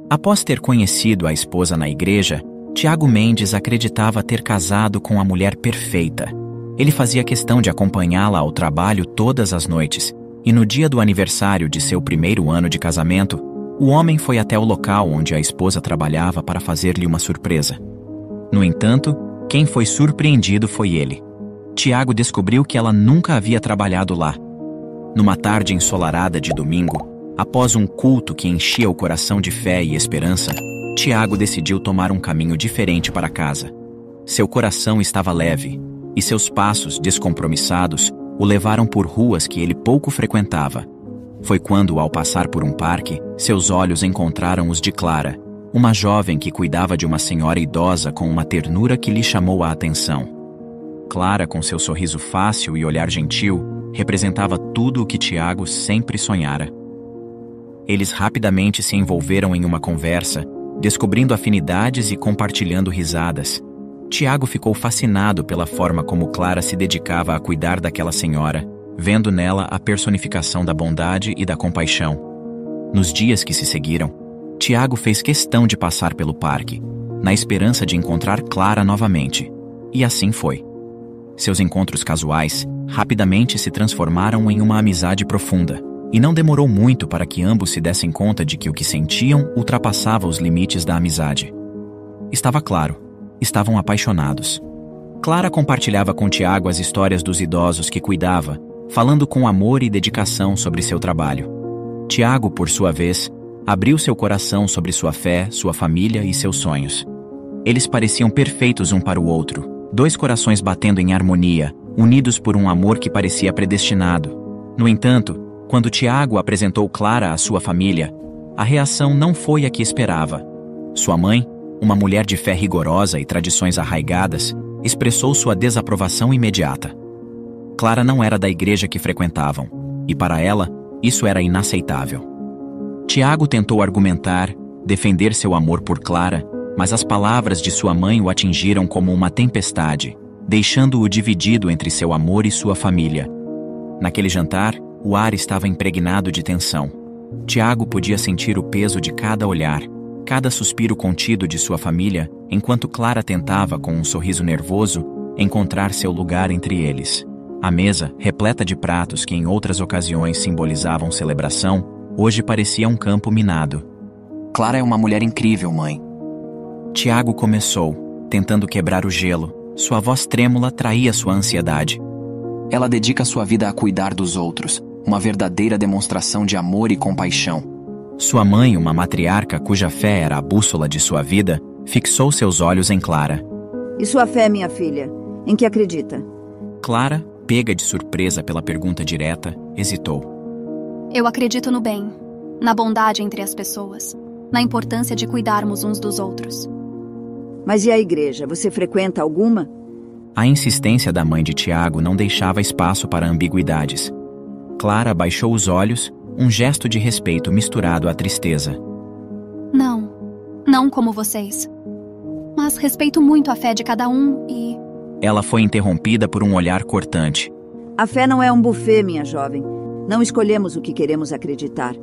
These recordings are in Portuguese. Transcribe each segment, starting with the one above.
Após ter conhecido a esposa na igreja, Tiago Mendes acreditava ter casado com a mulher perfeita. Ele fazia questão de acompanhá-la ao trabalho todas as noites, e no dia do aniversário de seu primeiro ano de casamento, o homem foi até o local onde a esposa trabalhava para fazer-lhe uma surpresa. No entanto, quem foi surpreendido foi ele. Tiago descobriu que ela nunca havia trabalhado lá. Numa tarde ensolarada de domingo, após um culto que enchia o coração de fé e esperança, Tiago decidiu tomar um caminho diferente para casa. Seu coração estava leve, e seus passos descompromissados o levaram por ruas que ele pouco frequentava. Foi quando, ao passar por um parque, seus olhos encontraram os de Clara, uma jovem que cuidava de uma senhora idosa com uma ternura que lhe chamou a atenção. Clara, com seu sorriso fácil e olhar gentil, representava tudo o que Tiago sempre sonhara. Eles rapidamente se envolveram em uma conversa, descobrindo afinidades e compartilhando risadas. Tiago ficou fascinado pela forma como Clara se dedicava a cuidar daquela senhora, vendo nela a personificação da bondade e da compaixão. Nos dias que se seguiram, Tiago fez questão de passar pelo parque, na esperança de encontrar Clara novamente. E assim foi. Seus encontros casuais rapidamente se transformaram em uma amizade profunda, e não demorou muito para que ambos se dessem conta de que o que sentiam ultrapassava os limites da amizade. Estava claro, estavam apaixonados. Clara compartilhava com Tiago as histórias dos idosos que cuidava, falando com amor e dedicação sobre seu trabalho. Tiago, por sua vez, abriu seu coração sobre sua fé, sua família e seus sonhos. Eles pareciam perfeitos um para o outro, dois corações batendo em harmonia, unidos por um amor que parecia predestinado. No entanto, quando Tiago apresentou Clara à sua família, a reação não foi a que esperava. Sua mãe, uma mulher de fé rigorosa e tradições arraigadas, expressou sua desaprovação imediata. Clara não era da igreja que frequentavam, e para ela, isso era inaceitável. Tiago tentou argumentar, defender seu amor por Clara, mas as palavras de sua mãe o atingiram como uma tempestade, deixando-o dividido entre seu amor e sua família. Naquele jantar, o ar estava impregnado de tensão. Tiago podia sentir o peso de cada olhar, cada suspiro contido de sua família, enquanto Clara tentava, com um sorriso nervoso, encontrar seu lugar entre eles. A mesa, repleta de pratos que em outras ocasiões simbolizavam celebração, hoje parecia um campo minado. Clara é uma mulher incrível, mãe. Tiago começou, tentando quebrar o gelo. Sua voz trêmula traía sua ansiedade. Ela dedica sua vida a cuidar dos outros, uma verdadeira demonstração de amor e compaixão. Sua mãe, uma matriarca cuja fé era a bússola de sua vida, fixou seus olhos em Clara. E sua fé, minha filha? Em que acredita? Clara, pega de surpresa pela pergunta direta, hesitou. Eu acredito no bem, na bondade entre as pessoas, na importância de cuidarmos uns dos outros. Mas e a igreja? Você frequenta alguma? A insistência da mãe de Tiago não deixava espaço para ambiguidades. Clara baixou os olhos, um gesto de respeito misturado à tristeza. Não como vocês. Mas respeito muito a fé de cada um e... Ela foi interrompida por um olhar cortante. A fé não é um buffet, minha jovem. Não escolhemos o que queremos acreditar.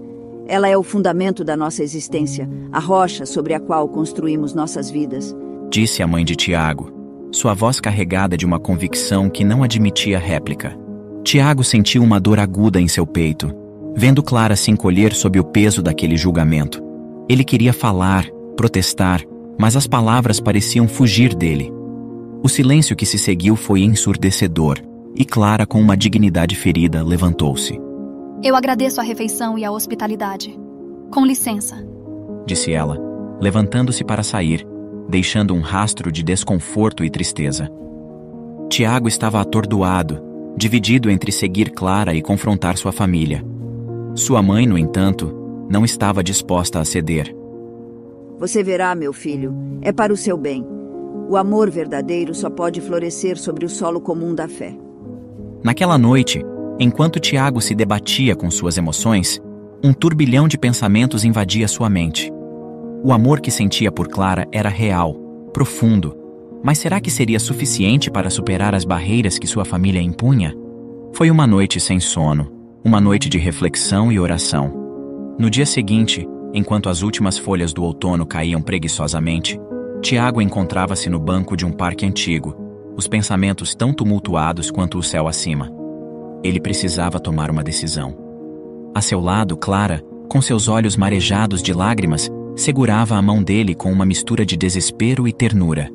Ela é o fundamento da nossa existência, a rocha sobre a qual construímos nossas vidas. Disse a mãe de Tiago, sua voz carregada de uma convicção que não admitia réplica. Tiago sentiu uma dor aguda em seu peito, vendo Clara se encolher sob o peso daquele julgamento. Ele queria falar, protestar, mas as palavras pareciam fugir dele. O silêncio que se seguiu foi ensurdecedor, e Clara, com uma dignidade ferida, levantou-se. Eu agradeço a refeição e a hospitalidade. Com licença, disse ela, levantando-se para sair, deixando um rastro de desconforto e tristeza. Tiago estava atordoado, dividido entre seguir Clara e confrontar sua família. Sua mãe, no entanto, não estava disposta a ceder. Você verá, meu filho, é para o seu bem. O amor verdadeiro só pode florescer sobre o solo comum da fé. Naquela noite, enquanto Tiago se debatia com suas emoções, um turbilhão de pensamentos invadia sua mente. O amor que sentia por Clara era real, profundo, mas será que seria suficiente para superar as barreiras que sua família impunha? Foi uma noite sem sono, uma noite de reflexão e oração. No dia seguinte, enquanto as últimas folhas do outono caíam preguiçosamente, Tiago encontrava-se no banco de um parque antigo, os pensamentos tão tumultuados quanto o céu acima. Ele precisava tomar uma decisão. A seu lado, Clara, com seus olhos marejados de lágrimas, segurava a mão dele com uma mistura de desespero e ternura.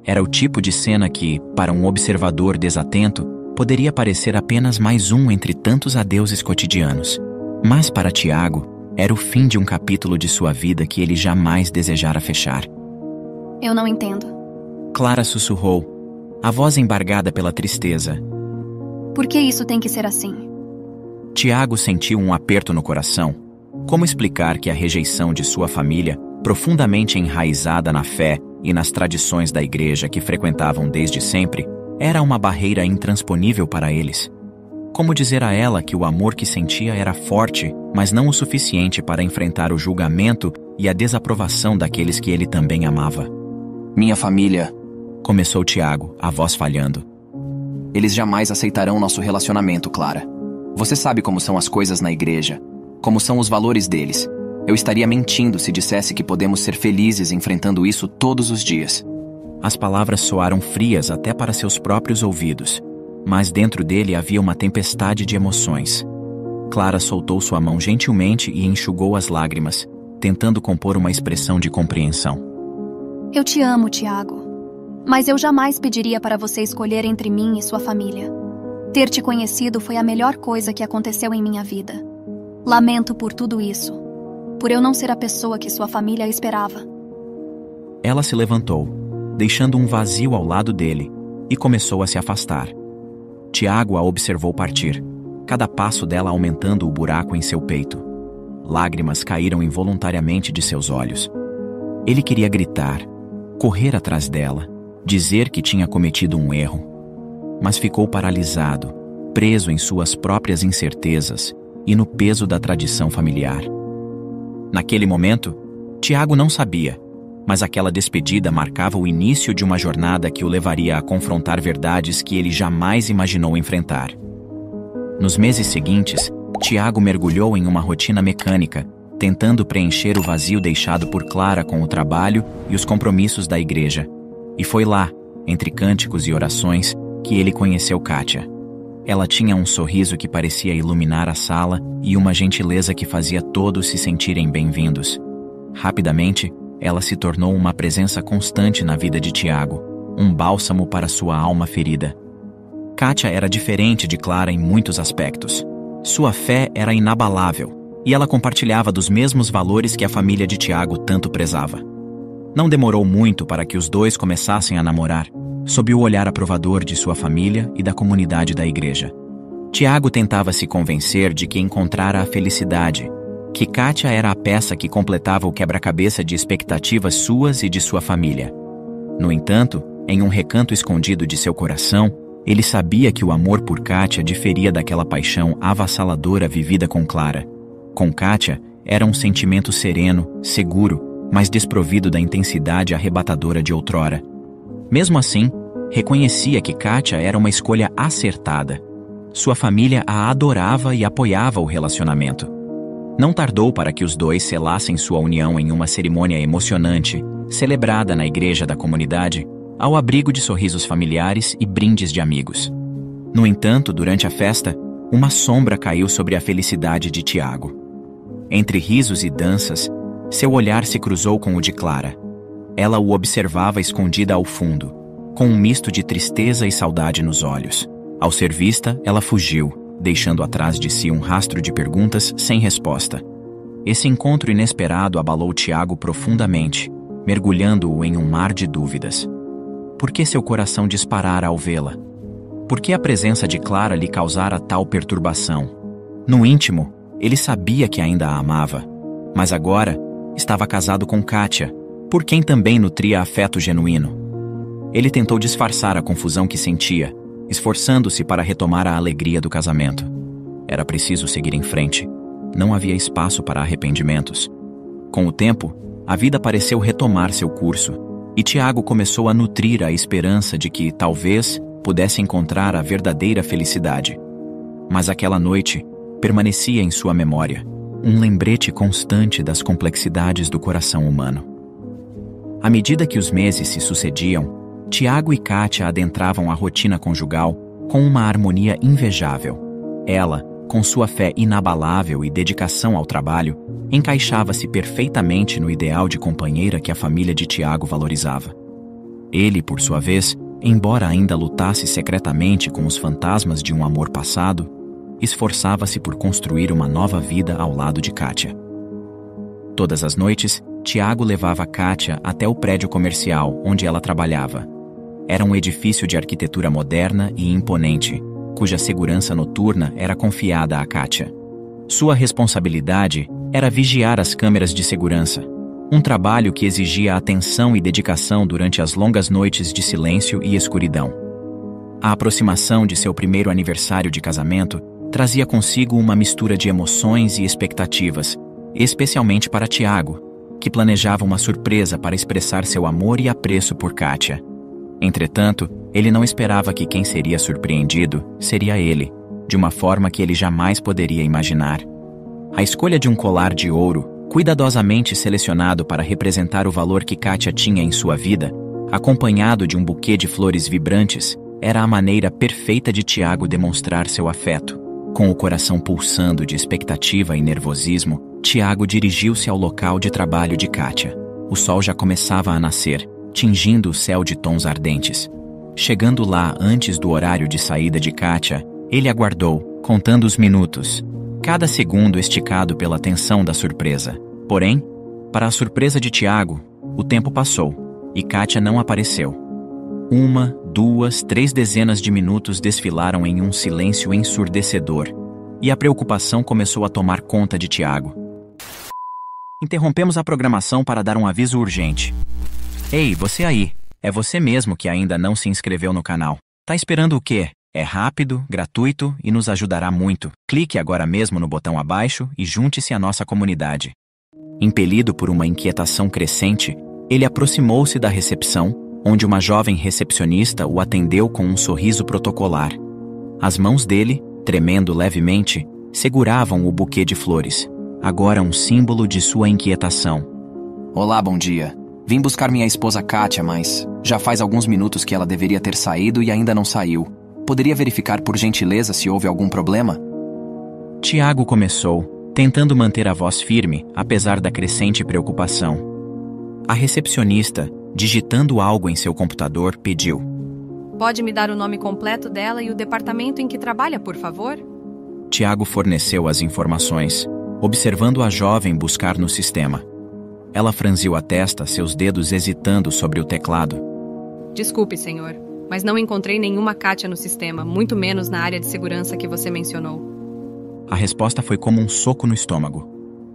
Era o tipo de cena que, para um observador desatento, poderia parecer apenas mais um entre tantos adeuses cotidianos. Mas para Tiago, era o fim de um capítulo de sua vida que ele jamais desejara fechar. Eu não entendo. Clara sussurrou, a voz embargada pela tristeza. Por que isso tem que ser assim? Tiago sentiu um aperto no coração. Como explicar que a rejeição de sua família, profundamente enraizada na fé e nas tradições da igreja que frequentavam desde sempre, era uma barreira intransponível para eles? Como dizer a ela que o amor que sentia era forte, mas não o suficiente para enfrentar o julgamento e a desaprovação daqueles que ele também amava? Minha família... Começou Tiago, a voz falhando. Eles jamais aceitarão nosso relacionamento, Clara. Você sabe como são as coisas na igreja, como são os valores deles. Eu estaria mentindo se dissesse que podemos ser felizes enfrentando isso todos os dias. As palavras soaram frias até para seus próprios ouvidos, mas dentro dele havia uma tempestade de emoções. Clara soltou sua mão gentilmente e enxugou as lágrimas, tentando compor uma expressão de compreensão. Eu te amo, Tiago. Mas eu jamais pediria para você escolher entre mim e sua família. Ter te conhecido foi a melhor coisa que aconteceu em minha vida. Lamento por tudo isso, por eu não ser a pessoa que sua família esperava. Ela se levantou, deixando um vazio ao lado dele, e começou a se afastar. Tiago a observou partir, cada passo dela aumentando o buraco em seu peito. Lágrimas caíram involuntariamente de seus olhos. Ele queria gritar, correr atrás dela, dizer que tinha cometido um erro, mas ficou paralisado, preso em suas próprias incertezas e no peso da tradição familiar. Naquele momento, Tiago não sabia, mas aquela despedida marcava o início de uma jornada que o levaria a confrontar verdades que ele jamais imaginou enfrentar. Nos meses seguintes, Tiago mergulhou em uma rotina mecânica, tentando preencher o vazio deixado por Clara com o trabalho e os compromissos da igreja. E foi lá, entre cânticos e orações, que ele conheceu Kátia. Ela tinha um sorriso que parecia iluminar a sala e uma gentileza que fazia todos se sentirem bem-vindos. Rapidamente, ela se tornou uma presença constante na vida de Tiago, um bálsamo para sua alma ferida. Kátia era diferente de Clara em muitos aspectos. Sua fé era inabalável, e ela compartilhava dos mesmos valores que a família de Tiago tanto prezava. Não demorou muito para que os dois começassem a namorar, sob o olhar aprovador de sua família e da comunidade da igreja. Tiago tentava se convencer de que encontrara a felicidade, que Kátia era a peça que completava o quebra-cabeça de expectativas suas e de sua família. No entanto, em um recanto escondido de seu coração, ele sabia que o amor por Kátia diferia daquela paixão avassaladora vivida com Clara. Com Kátia, era um sentimento sereno, seguro, mas desprovido da intensidade arrebatadora de outrora. Mesmo assim, reconhecia que Kátia era uma escolha acertada. Sua família a adorava e apoiava o relacionamento. Não tardou para que os dois selassem sua união em uma cerimônia emocionante, celebrada na igreja da comunidade, ao abrigo de sorrisos familiares e brindes de amigos. No entanto, durante a festa, uma sombra caiu sobre a felicidade de Tiago. Entre risos e danças, seu olhar se cruzou com o de Clara. Ela o observava escondida ao fundo, com um misto de tristeza e saudade nos olhos. Ao ser vista, ela fugiu, deixando atrás de si um rastro de perguntas sem resposta. Esse encontro inesperado abalou Tiago profundamente, mergulhando-o em um mar de dúvidas. Por que seu coração disparara ao vê-la? Por que a presença de Clara lhe causara tal perturbação? No íntimo, ele sabia que ainda a amava, mas agora estava casado com Kátia, por quem também nutria afeto genuíno. Ele tentou disfarçar a confusão que sentia, esforçando-se para retomar a alegria do casamento. Era preciso seguir em frente. Não havia espaço para arrependimentos. Com o tempo, a vida pareceu retomar seu curso, e Tiago começou a nutrir a esperança de que, talvez, pudesse encontrar a verdadeira felicidade. Mas aquela noite permanecia em sua memória. um lembrete constante das complexidades do coração humano. À medida que os meses se sucediam, Tiago e Kátia adentravam a rotina conjugal com uma harmonia invejável. Ela, com sua fé inabalável e dedicação ao trabalho, encaixava-se perfeitamente no ideal de companheira que a família de Tiago valorizava. Ele, por sua vez, embora ainda lutasse secretamente com os fantasmas de um amor passado, esforçava-se por construir uma nova vida ao lado de Kátia. Todas as noites, Tiago levava Kátia até o prédio comercial onde ela trabalhava. Era um edifício de arquitetura moderna e imponente, cuja segurança noturna era confiada a Kátia. Sua responsabilidade era vigiar as câmeras de segurança, um trabalho que exigia atenção e dedicação durante as longas noites de silêncio e escuridão. A aproximação de seu primeiro aniversário de casamento trazia consigo uma mistura de emoções e expectativas, especialmente para Tiago, que planejava uma surpresa para expressar seu amor e apreço por Kátia. Entretanto, ele não esperava que quem seria surpreendido seria ele, de uma forma que ele jamais poderia imaginar. A escolha de um colar de ouro, cuidadosamente selecionado para representar o valor que Kátia tinha em sua vida, acompanhado de um buquê de flores vibrantes, era a maneira perfeita de Tiago demonstrar seu afeto. Com o coração pulsando de expectativa e nervosismo, Tiago dirigiu-se ao local de trabalho de Kátia. O sol já começava a nascer, tingindo o céu de tons ardentes. Chegando lá antes do horário de saída de Kátia, ele aguardou, contando os minutos, cada segundo esticado pela tensão da surpresa. Porém, para a surpresa de Tiago, o tempo passou, e Kátia não apareceu. 1, 2, 3 dezenas de minutos desfilaram em um silêncio ensurdecedor, e a preocupação começou a tomar conta de Tiago. Interrompemos a programação para dar um aviso urgente. Ei, você aí, é você mesmo que ainda não se inscreveu no canal. Tá esperando o quê? É rápido, gratuito e nos ajudará muito. Clique agora mesmo no botão abaixo e junte-se à nossa comunidade. Impelido por uma inquietação crescente, ele aproximou-se da recepção, onde uma jovem recepcionista o atendeu com um sorriso protocolar. As mãos dele, tremendo levemente, seguravam o buquê de flores, agora um símbolo de sua inquietação. Olá, bom dia. Vim buscar minha esposa Kátia, mas já faz alguns minutos que ela deveria ter saído e ainda não saiu. Poderia verificar por gentileza se houve algum problema? Tiago começou, tentando manter a voz firme, apesar da crescente preocupação. A recepcionista, digitando algo em seu computador, pediu: Pode me dar o nome completo dela e o departamento em que trabalha, por favor? Tiago forneceu as informações, observando a jovem buscar no sistema. Ela franziu a testa, seus dedos hesitando sobre o teclado. Desculpe, senhor, mas não encontrei nenhuma Kátia no sistema, muito menos na área de segurança que você mencionou. A resposta foi como um soco no estômago.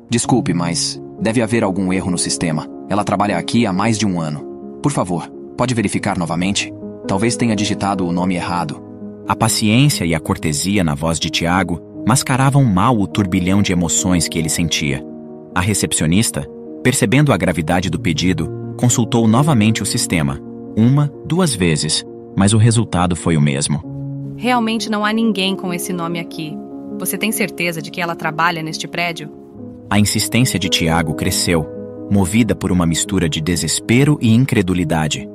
Desculpe, mas deve haver algum erro no sistema. Ela trabalha aqui há mais de 1 ano. Por favor, pode verificar novamente? Talvez tenha digitado o nome errado. A paciência e a cortesia na voz de Tiago mascaravam mal o turbilhão de emoções que ele sentia. A recepcionista, percebendo a gravidade do pedido, consultou novamente o sistema, 1, 2 vezes, mas o resultado foi o mesmo. Realmente não há ninguém com esse nome aqui. Você tem certeza de que ela trabalha neste prédio? A insistência de Tiago cresceu, movida por uma mistura de desespero e incredulidade.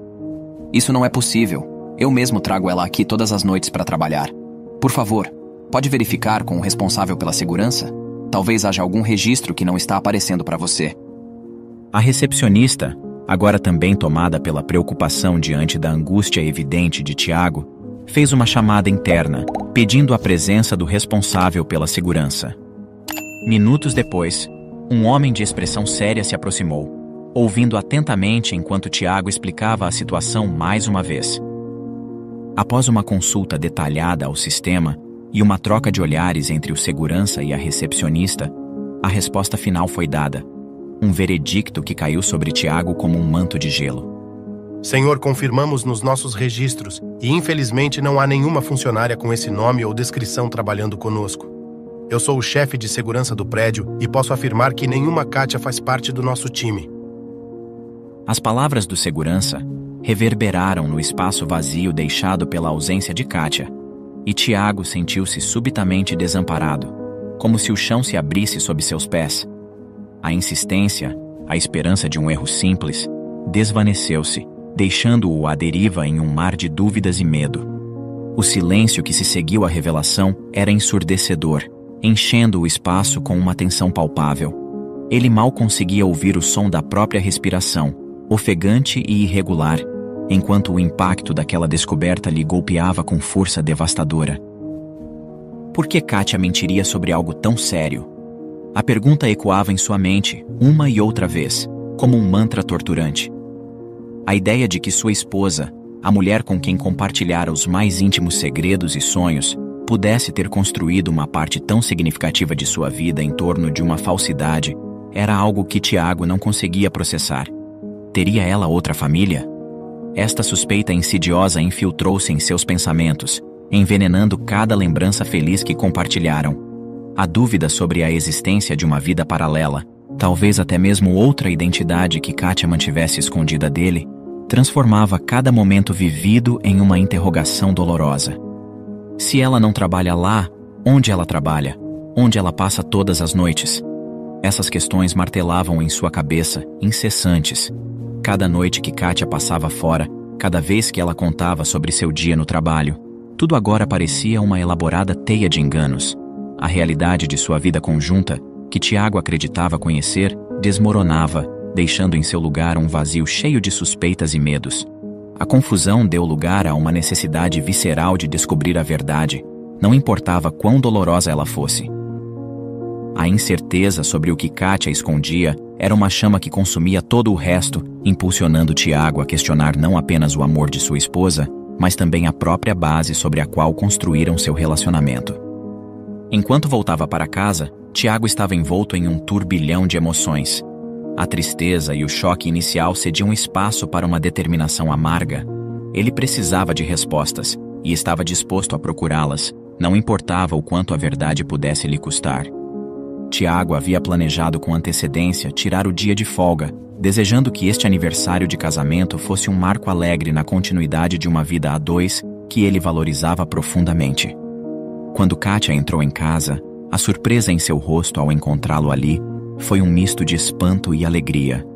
Isso não é possível. Eu mesmo trago ela aqui todas as noites para trabalhar. Por favor, pode verificar com o responsável pela segurança? Talvez haja algum registro que não está aparecendo para você. A recepcionista, agora também tomada pela preocupação diante da angústia evidente de Tiago, fez uma chamada interna, pedindo a presença do responsável pela segurança. Minutos depois, um homem de expressão séria se aproximou, ouvindo atentamente enquanto Tiago explicava a situação mais uma vez. Após uma consulta detalhada ao sistema e uma troca de olhares entre o segurança e a recepcionista, a resposta final foi dada. Um veredicto que caiu sobre Tiago como um manto de gelo. Senhor, confirmamos nos nossos registros e infelizmente não há nenhuma funcionária com esse nome ou descrição trabalhando conosco. Eu sou o chefe de segurança do prédio e posso afirmar que nenhuma Kátia faz parte do nosso time. As palavras do segurança reverberaram no espaço vazio deixado pela ausência de Kátia, e Tiago sentiu-se subitamente desamparado, como se o chão se abrisse sob seus pés. A insistência, a esperança de um erro simples, desvaneceu-se, deixando-o à deriva em um mar de dúvidas e medo. O silêncio que se seguiu à revelação era ensurdecedor, enchendo o espaço com uma tensão palpável. Ele mal conseguia ouvir o som da própria respiração, ofegante e irregular, enquanto o impacto daquela descoberta lhe golpeava com força devastadora. Por que Kátia mentiria sobre algo tão sério? A pergunta ecoava em sua mente, uma e outra vez, como um mantra torturante. A ideia de que sua esposa, a mulher com quem compartilhara os mais íntimos segredos e sonhos, pudesse ter construído uma parte tão significativa de sua vida em torno de uma falsidade, era algo que Tiago não conseguia processar. Teria ela outra família? Esta suspeita insidiosa infiltrou-se em seus pensamentos, envenenando cada lembrança feliz que compartilharam. A dúvida sobre a existência de uma vida paralela, talvez até mesmo outra identidade que Kátia mantivesse escondida dele, transformava cada momento vivido em uma interrogação dolorosa. Se ela não trabalha lá, onde ela trabalha? Onde ela passa todas as noites? Essas questões martelavam em sua cabeça, incessantes. Cada noite que Kátia passava fora, cada vez que ela contava sobre seu dia no trabalho, tudo agora parecia uma elaborada teia de enganos. A realidade de sua vida conjunta, que Tiago acreditava conhecer, desmoronava, deixando em seu lugar um vazio cheio de suspeitas e medos. A confusão deu lugar a uma necessidade visceral de descobrir a verdade, não importava quão dolorosa ela fosse. A incerteza sobre o que Kátia escondia era uma chama que consumia todo o resto, impulsionando Tiago a questionar não apenas o amor de sua esposa, mas também a própria base sobre a qual construíram seu relacionamento. Enquanto voltava para casa, Tiago estava envolto em um turbilhão de emoções. A tristeza e o choque inicial cediam espaço para uma determinação amarga. Ele precisava de respostas, e estava disposto a procurá-las, não importava o quanto a verdade pudesse lhe custar. Tiago havia planejado com antecedência tirar o dia de folga, desejando que este aniversário de casamento fosse um marco alegre na continuidade de uma vida a dois que ele valorizava profundamente. Quando Kátia entrou em casa, a surpresa em seu rosto ao encontrá-lo ali foi um misto de espanto e alegria.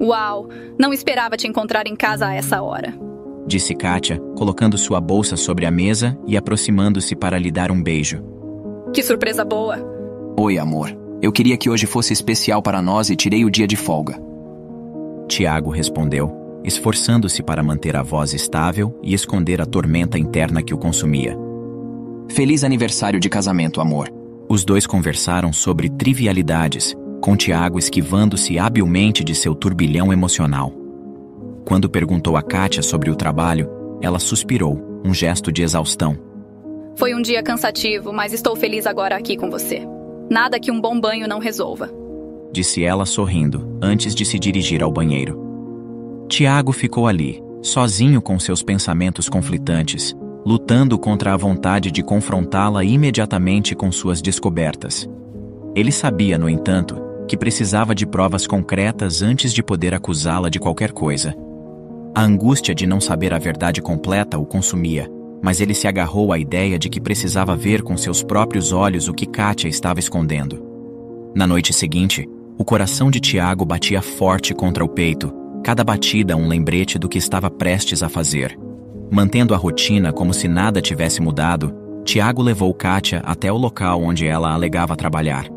Uau! Não esperava te encontrar em casa a essa hora, disse Kátia, colocando sua bolsa sobre a mesa e aproximando-se para lhe dar um beijo. Que surpresa boa! Oi, amor. Eu queria que hoje fosse especial para nós e tirei o dia de folga. Tiago respondeu, esforçando-se para manter a voz estável e esconder a tormenta interna que o consumia. Feliz aniversário de casamento, amor. Os dois conversaram sobre trivialidades, com Tiago esquivando-se habilmente de seu turbilhão emocional. Quando perguntou a Kátia sobre o trabalho, ela suspirou, um gesto de exaustão. Foi um dia cansativo, mas estou feliz agora aqui com você. Nada que um bom banho não resolva, disse ela sorrindo, antes de se dirigir ao banheiro. Tiago ficou ali, sozinho com seus pensamentos conflitantes, lutando contra a vontade de confrontá-la imediatamente com suas descobertas. Ele sabia, no entanto, que precisava de provas concretas antes de poder acusá-la de qualquer coisa. A angústia de não saber a verdade completa o consumia, mas ele se agarrou à ideia de que precisava ver com seus próprios olhos o que Kátia estava escondendo. Na noite seguinte, o coração de Tiago batia forte contra o peito, cada batida um lembrete do que estava prestes a fazer. Mantendo a rotina como se nada tivesse mudado, Tiago levou Kátia até o local onde ela alegava trabalhar.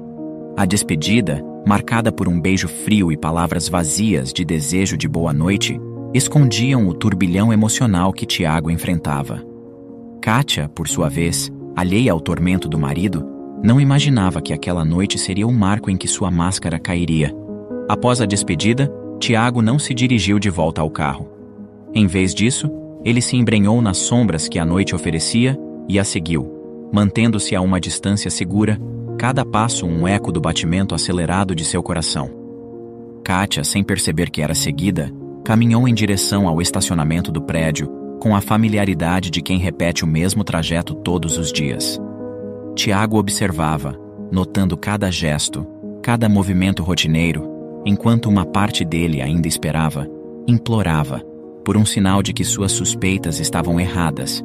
A despedida, marcada por um beijo frio e palavras vazias de desejo de boa noite, escondiam o turbilhão emocional que Tiago enfrentava. Kátia, por sua vez, alheia ao tormento do marido, não imaginava que aquela noite seria o marco em que sua máscara cairia. Após a despedida, Tiago não se dirigiu de volta ao carro. Em vez disso, ele se embrenhou nas sombras que a noite oferecia e a seguiu, mantendo-se a uma distância segura, cada passo um eco do batimento acelerado de seu coração. Kátia, sem perceber que era seguida, caminhou em direção ao estacionamento do prédio, com a familiaridade de quem repete o mesmo trajeto todos os dias. Tiago observava, notando cada gesto, cada movimento rotineiro, enquanto uma parte dele ainda esperava, implorava, por um sinal de que suas suspeitas estavam erradas.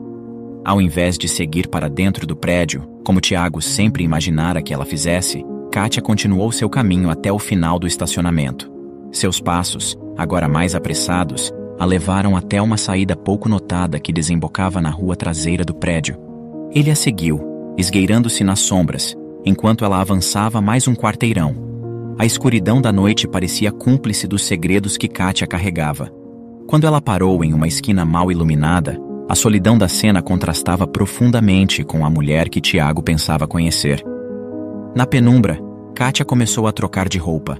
Ao invés de seguir para dentro do prédio, como Tiago sempre imaginara que ela fizesse, Kátia continuou seu caminho até o final do estacionamento. Seus passos, agora mais apressados, a levaram até uma saída pouco notada que desembocava na rua traseira do prédio. Ele a seguiu, esgueirando-se nas sombras, enquanto ela avançava mais um quarteirão. A escuridão da noite parecia cúmplice dos segredos que Kátia carregava. Quando ela parou em uma esquina mal iluminada, a solidão da cena contrastava profundamente com a mulher que Tiago pensava conhecer. Na penumbra, Kátia começou a trocar de roupa.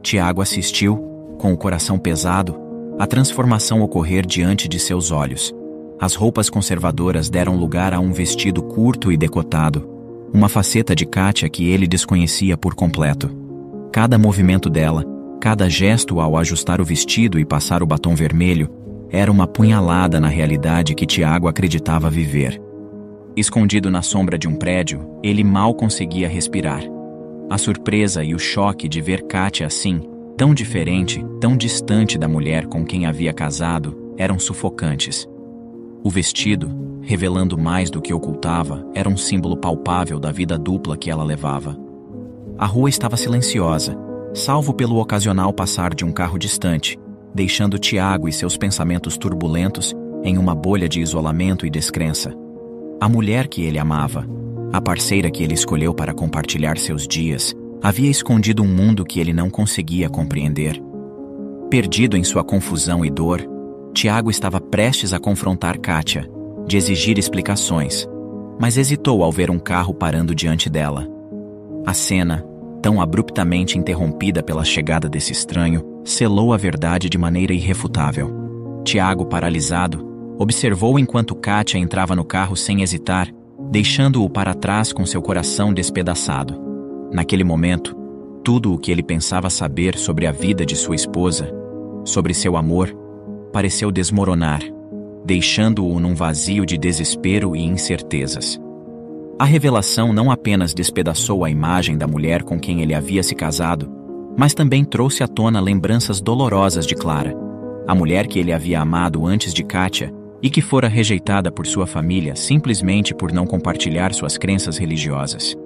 Tiago assistiu, com o coração pesado, a transformação ocorrer diante de seus olhos. As roupas conservadoras deram lugar a um vestido curto e decotado, uma faceta de Kátia que ele desconhecia por completo. Cada movimento dela, cada gesto ao ajustar o vestido e passar o batom vermelho, era uma punhalada na realidade que Tiago acreditava viver. Escondido na sombra de um prédio, ele mal conseguia respirar. A surpresa e o choque de ver Kátia assim, tão diferente, tão distante da mulher com quem havia casado, eram sufocantes. O vestido, revelando mais do que ocultava, era um símbolo palpável da vida dupla que ela levava. A rua estava silenciosa, salvo pelo ocasional passar de um carro distante, deixando Tiago e seus pensamentos turbulentos em uma bolha de isolamento e descrença. A mulher que ele amava, a parceira que ele escolheu para compartilhar seus dias, havia escondido um mundo que ele não conseguia compreender. Perdido em sua confusão e dor, Tiago estava prestes a confrontar Kátia, de exigir explicações, mas hesitou ao ver um carro parando diante dela. A cena, tão abruptamente interrompida pela chegada desse estranho, selou a verdade de maneira irrefutável. Tiago, paralisado, observou enquanto Kátia entrava no carro sem hesitar, deixando-o para trás com seu coração despedaçado. Naquele momento, tudo o que ele pensava saber sobre a vida de sua esposa, sobre seu amor, pareceu desmoronar, deixando-o num vazio de desespero e incertezas. A revelação não apenas despedaçou a imagem da mulher com quem ele havia se casado, mas também trouxe à tona lembranças dolorosas de Clara, a mulher que ele havia amado antes de Kátia e que fora rejeitada por sua família simplesmente por não compartilhar suas crenças religiosas.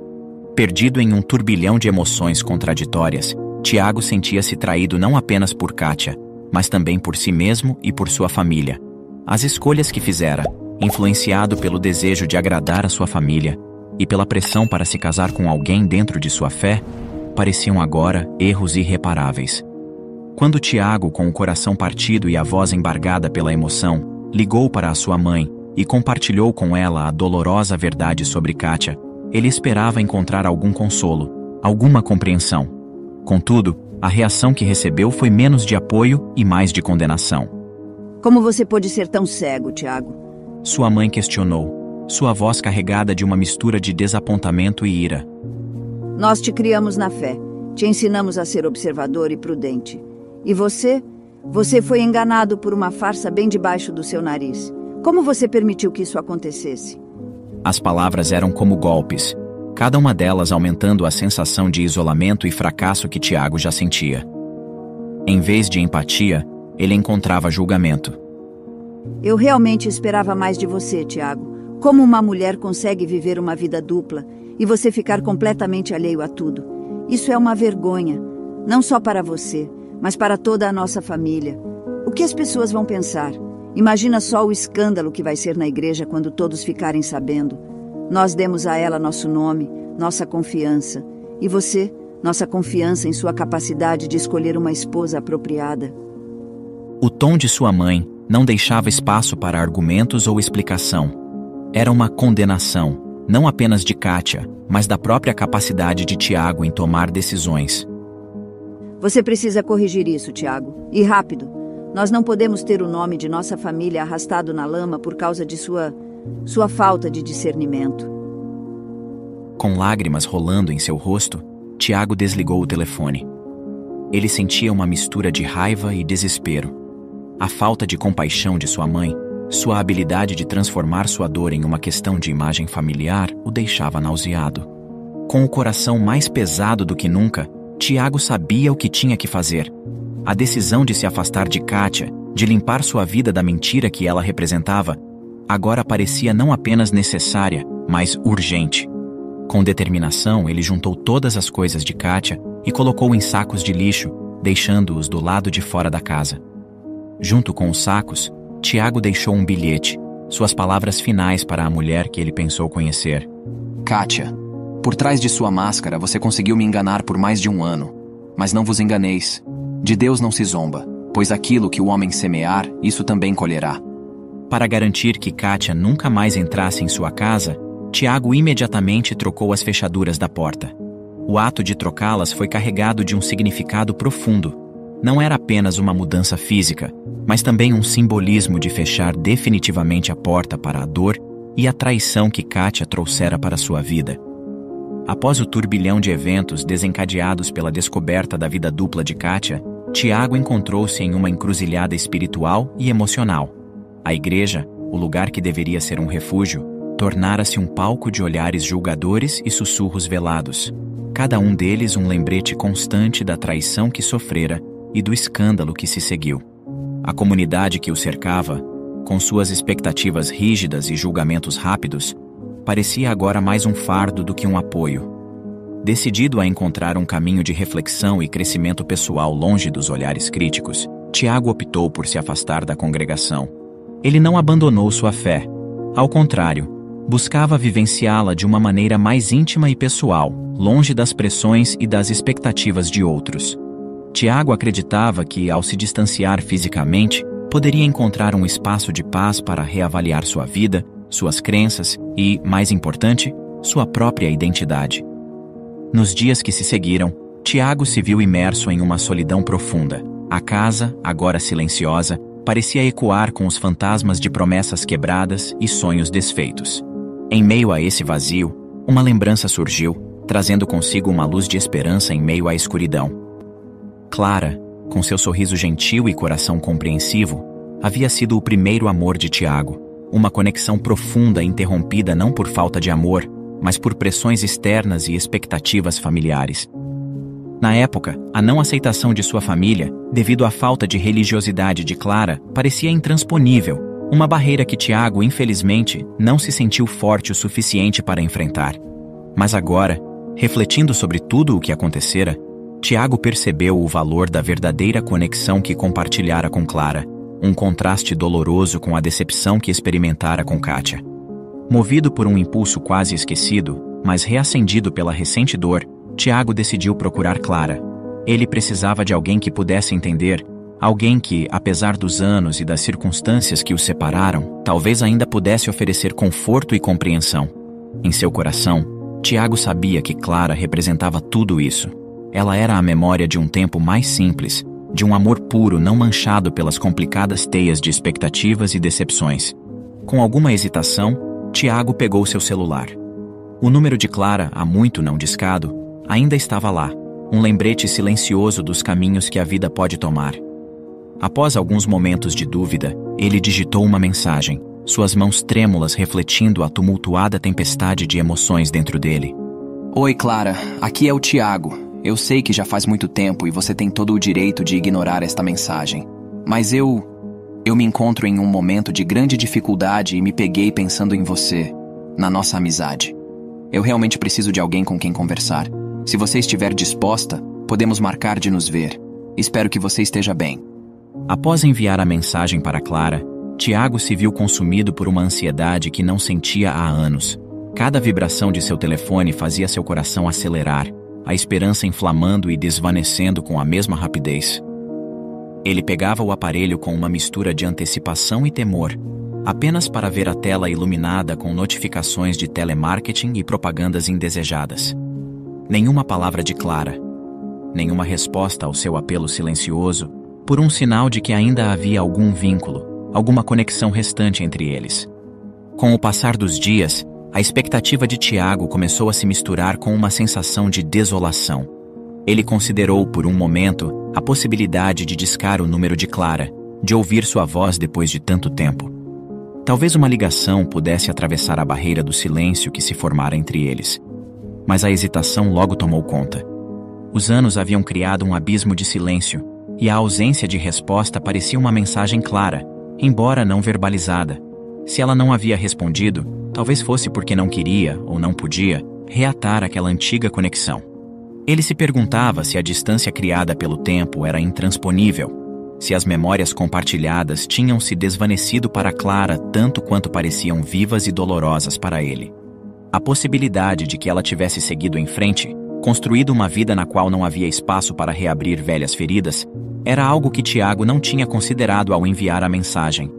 Perdido em um turbilhão de emoções contraditórias, Tiago sentia-se traído não apenas por Kátia, mas também por si mesmo e por sua família. As escolhas que fizera, influenciado pelo desejo de agradar a sua família e pela pressão para se casar com alguém dentro de sua fé, pareciam agora erros irreparáveis. Quando Tiago, com o coração partido e a voz embargada pela emoção, ligou para a sua mãe e compartilhou com ela a dolorosa verdade sobre Kátia, ele esperava encontrar algum consolo, alguma compreensão. Contudo, a reação que recebeu foi menos de apoio e mais de condenação. Como você pôde ser tão cego, Tiago? Sua mãe questionou, sua voz carregada de uma mistura de desapontamento e ira. Nós te criamos na fé, te ensinamos a ser observador e prudente. E você? Você foi enganado por uma farsa bem debaixo do seu nariz. Como você permitiu que isso acontecesse? As palavras eram como golpes, cada uma delas aumentando a sensação de isolamento e fracasso que Tiago já sentia. Em vez de empatia, ele encontrava julgamento. Eu realmente esperava mais de você, Tiago. Como uma mulher consegue viver uma vida dupla e você ficar completamente alheio a tudo? Isso é uma vergonha, não só para você, mas para toda a nossa família. O que as pessoas vão pensar? Imagina só o escândalo que vai ser na igreja quando todos ficarem sabendo. Nós demos a ela nosso nome, nossa confiança. E você, nossa confiança em sua capacidade de escolher uma esposa apropriada. O tom de sua mãe não deixava espaço para argumentos ou explicação. Era uma condenação, não apenas de Kátia, mas da própria capacidade de Tiago em tomar decisões. Você precisa corrigir isso, Tiago. E rápido. Nós não podemos ter o nome de nossa família arrastado na lama por causa de sua falta de discernimento. Com lágrimas rolando em seu rosto, Tiago desligou o telefone. Ele sentia uma mistura de raiva e desespero. A falta de compaixão de sua mãe, sua habilidade de transformar sua dor em uma questão de imagem familiar, o deixava nauseado. Com o coração mais pesado do que nunca, Tiago sabia o que tinha que fazer. A decisão de se afastar de Kátia, de limpar sua vida da mentira que ela representava, agora parecia não apenas necessária, mas urgente. Com determinação, ele juntou todas as coisas de Kátia e colocou em sacos de lixo, deixando-os do lado de fora da casa. Junto com os sacos, Tiago deixou um bilhete, suas palavras finais para a mulher que ele pensou conhecer. Kátia, por trás de sua máscara você conseguiu me enganar por mais de 1 ano. Mas não vos enganeis. De Deus não se zomba, pois aquilo que o homem semear, isso também colherá. Para garantir que Kátia nunca mais entrasse em sua casa, Tiago imediatamente trocou as fechaduras da porta. O ato de trocá-las foi carregado de um significado profundo. Não era apenas uma mudança física, mas também um simbolismo de fechar definitivamente a porta para a dor e a traição que Kátia trouxera para sua vida. Após o turbilhão de eventos desencadeados pela descoberta da vida dupla de Kátia, Tiago encontrou-se em uma encruzilhada espiritual e emocional. A igreja, o lugar que deveria ser um refúgio, tornara-se um palco de olhares julgadores e sussurros velados. Cada um deles um lembrete constante da traição que sofrera e do escândalo que se seguiu. A comunidade que o cercava, com suas expectativas rígidas e julgamentos rápidos, parecia agora mais um fardo do que um apoio. Decidido a encontrar um caminho de reflexão e crescimento pessoal longe dos olhares críticos, Tiago optou por se afastar da congregação. Ele não abandonou sua fé. Ao contrário, buscava vivenciá-la de uma maneira mais íntima e pessoal, longe das pressões e das expectativas de outros. Tiago acreditava que, ao se distanciar fisicamente, poderia encontrar um espaço de paz para reavaliar sua vida, suas crenças e, mais importante, sua própria identidade. Nos dias que se seguiram, Tiago se viu imerso em uma solidão profunda. A casa, agora silenciosa, parecia ecoar com os fantasmas de promessas quebradas e sonhos desfeitos. Em meio a esse vazio, uma lembrança surgiu, trazendo consigo uma luz de esperança em meio à escuridão. Clara, com seu sorriso gentil e coração compreensivo, havia sido o primeiro amor de Tiago, uma conexão profunda interrompida não por falta de amor, mas por pressões externas e expectativas familiares. Na época, a não aceitação de sua família, devido à falta de religiosidade de Clara, parecia intransponível, uma barreira que Tiago, infelizmente, não se sentiu forte o suficiente para enfrentar. Mas agora, refletindo sobre tudo o que acontecera, Tiago percebeu o valor da verdadeira conexão que compartilhara com Clara, um contraste doloroso com a decepção que experimentara com Kátia. Movido por um impulso quase esquecido, mas reacendido pela recente dor, Tiago decidiu procurar Clara. Ele precisava de alguém que pudesse entender, alguém que, apesar dos anos e das circunstâncias que os separaram, talvez ainda pudesse oferecer conforto e compreensão. Em seu coração, Tiago sabia que Clara representava tudo isso. Ela era a memória de um tempo mais simples, de um amor puro não manchado pelas complicadas teias de expectativas e decepções. Com alguma hesitação, Tiago pegou seu celular. O número de Clara, há muito não discado, ainda estava lá, um lembrete silencioso dos caminhos que a vida pode tomar. Após alguns momentos de dúvida, ele digitou uma mensagem, suas mãos trêmulas refletindo a tumultuada tempestade de emoções dentro dele. Oi, Clara, aqui é o Tiago. Eu sei que já faz muito tempo e você tem todo o direito de ignorar esta mensagem. Mas eu me encontro em um momento de grande dificuldade e me peguei pensando em você, na nossa amizade. Eu realmente preciso de alguém com quem conversar. Se você estiver disposta, podemos marcar de nos ver. Espero que você esteja bem. Após enviar a mensagem para Clara, Tiago se viu consumido por uma ansiedade que não sentia há anos. Cada vibração de seu telefone fazia seu coração acelerar, a esperança inflamando e desvanecendo com a mesma rapidez. Ele pegava o aparelho com uma mistura de antecipação e temor, apenas para ver a tela iluminada com notificações de telemarketing e propagandas indesejadas. Nenhuma palavra de Clara, nenhuma resposta ao seu apelo silencioso, por um sinal de que ainda havia algum vínculo, alguma conexão restante entre eles. Com o passar dos dias, a expectativa de Tiago começou a se misturar com uma sensação de desolação. Ele considerou por um momento a possibilidade de discar o número de Clara, de ouvir sua voz depois de tanto tempo. Talvez uma ligação pudesse atravessar a barreira do silêncio que se formara entre eles. Mas a hesitação logo tomou conta. Os anos haviam criado um abismo de silêncio, e a ausência de resposta parecia uma mensagem clara, embora não verbalizada. Se ela não havia respondido, talvez fosse porque não queria, ou não podia, reatar aquela antiga conexão. Ele se perguntava se a distância criada pelo tempo era intransponível, se as memórias compartilhadas tinham se desvanecido para Clara tanto quanto pareciam vivas e dolorosas para ele. A possibilidade de que ela tivesse seguido em frente, construído uma vida na qual não havia espaço para reabrir velhas feridas, era algo que Tiago não tinha considerado ao enviar a mensagem.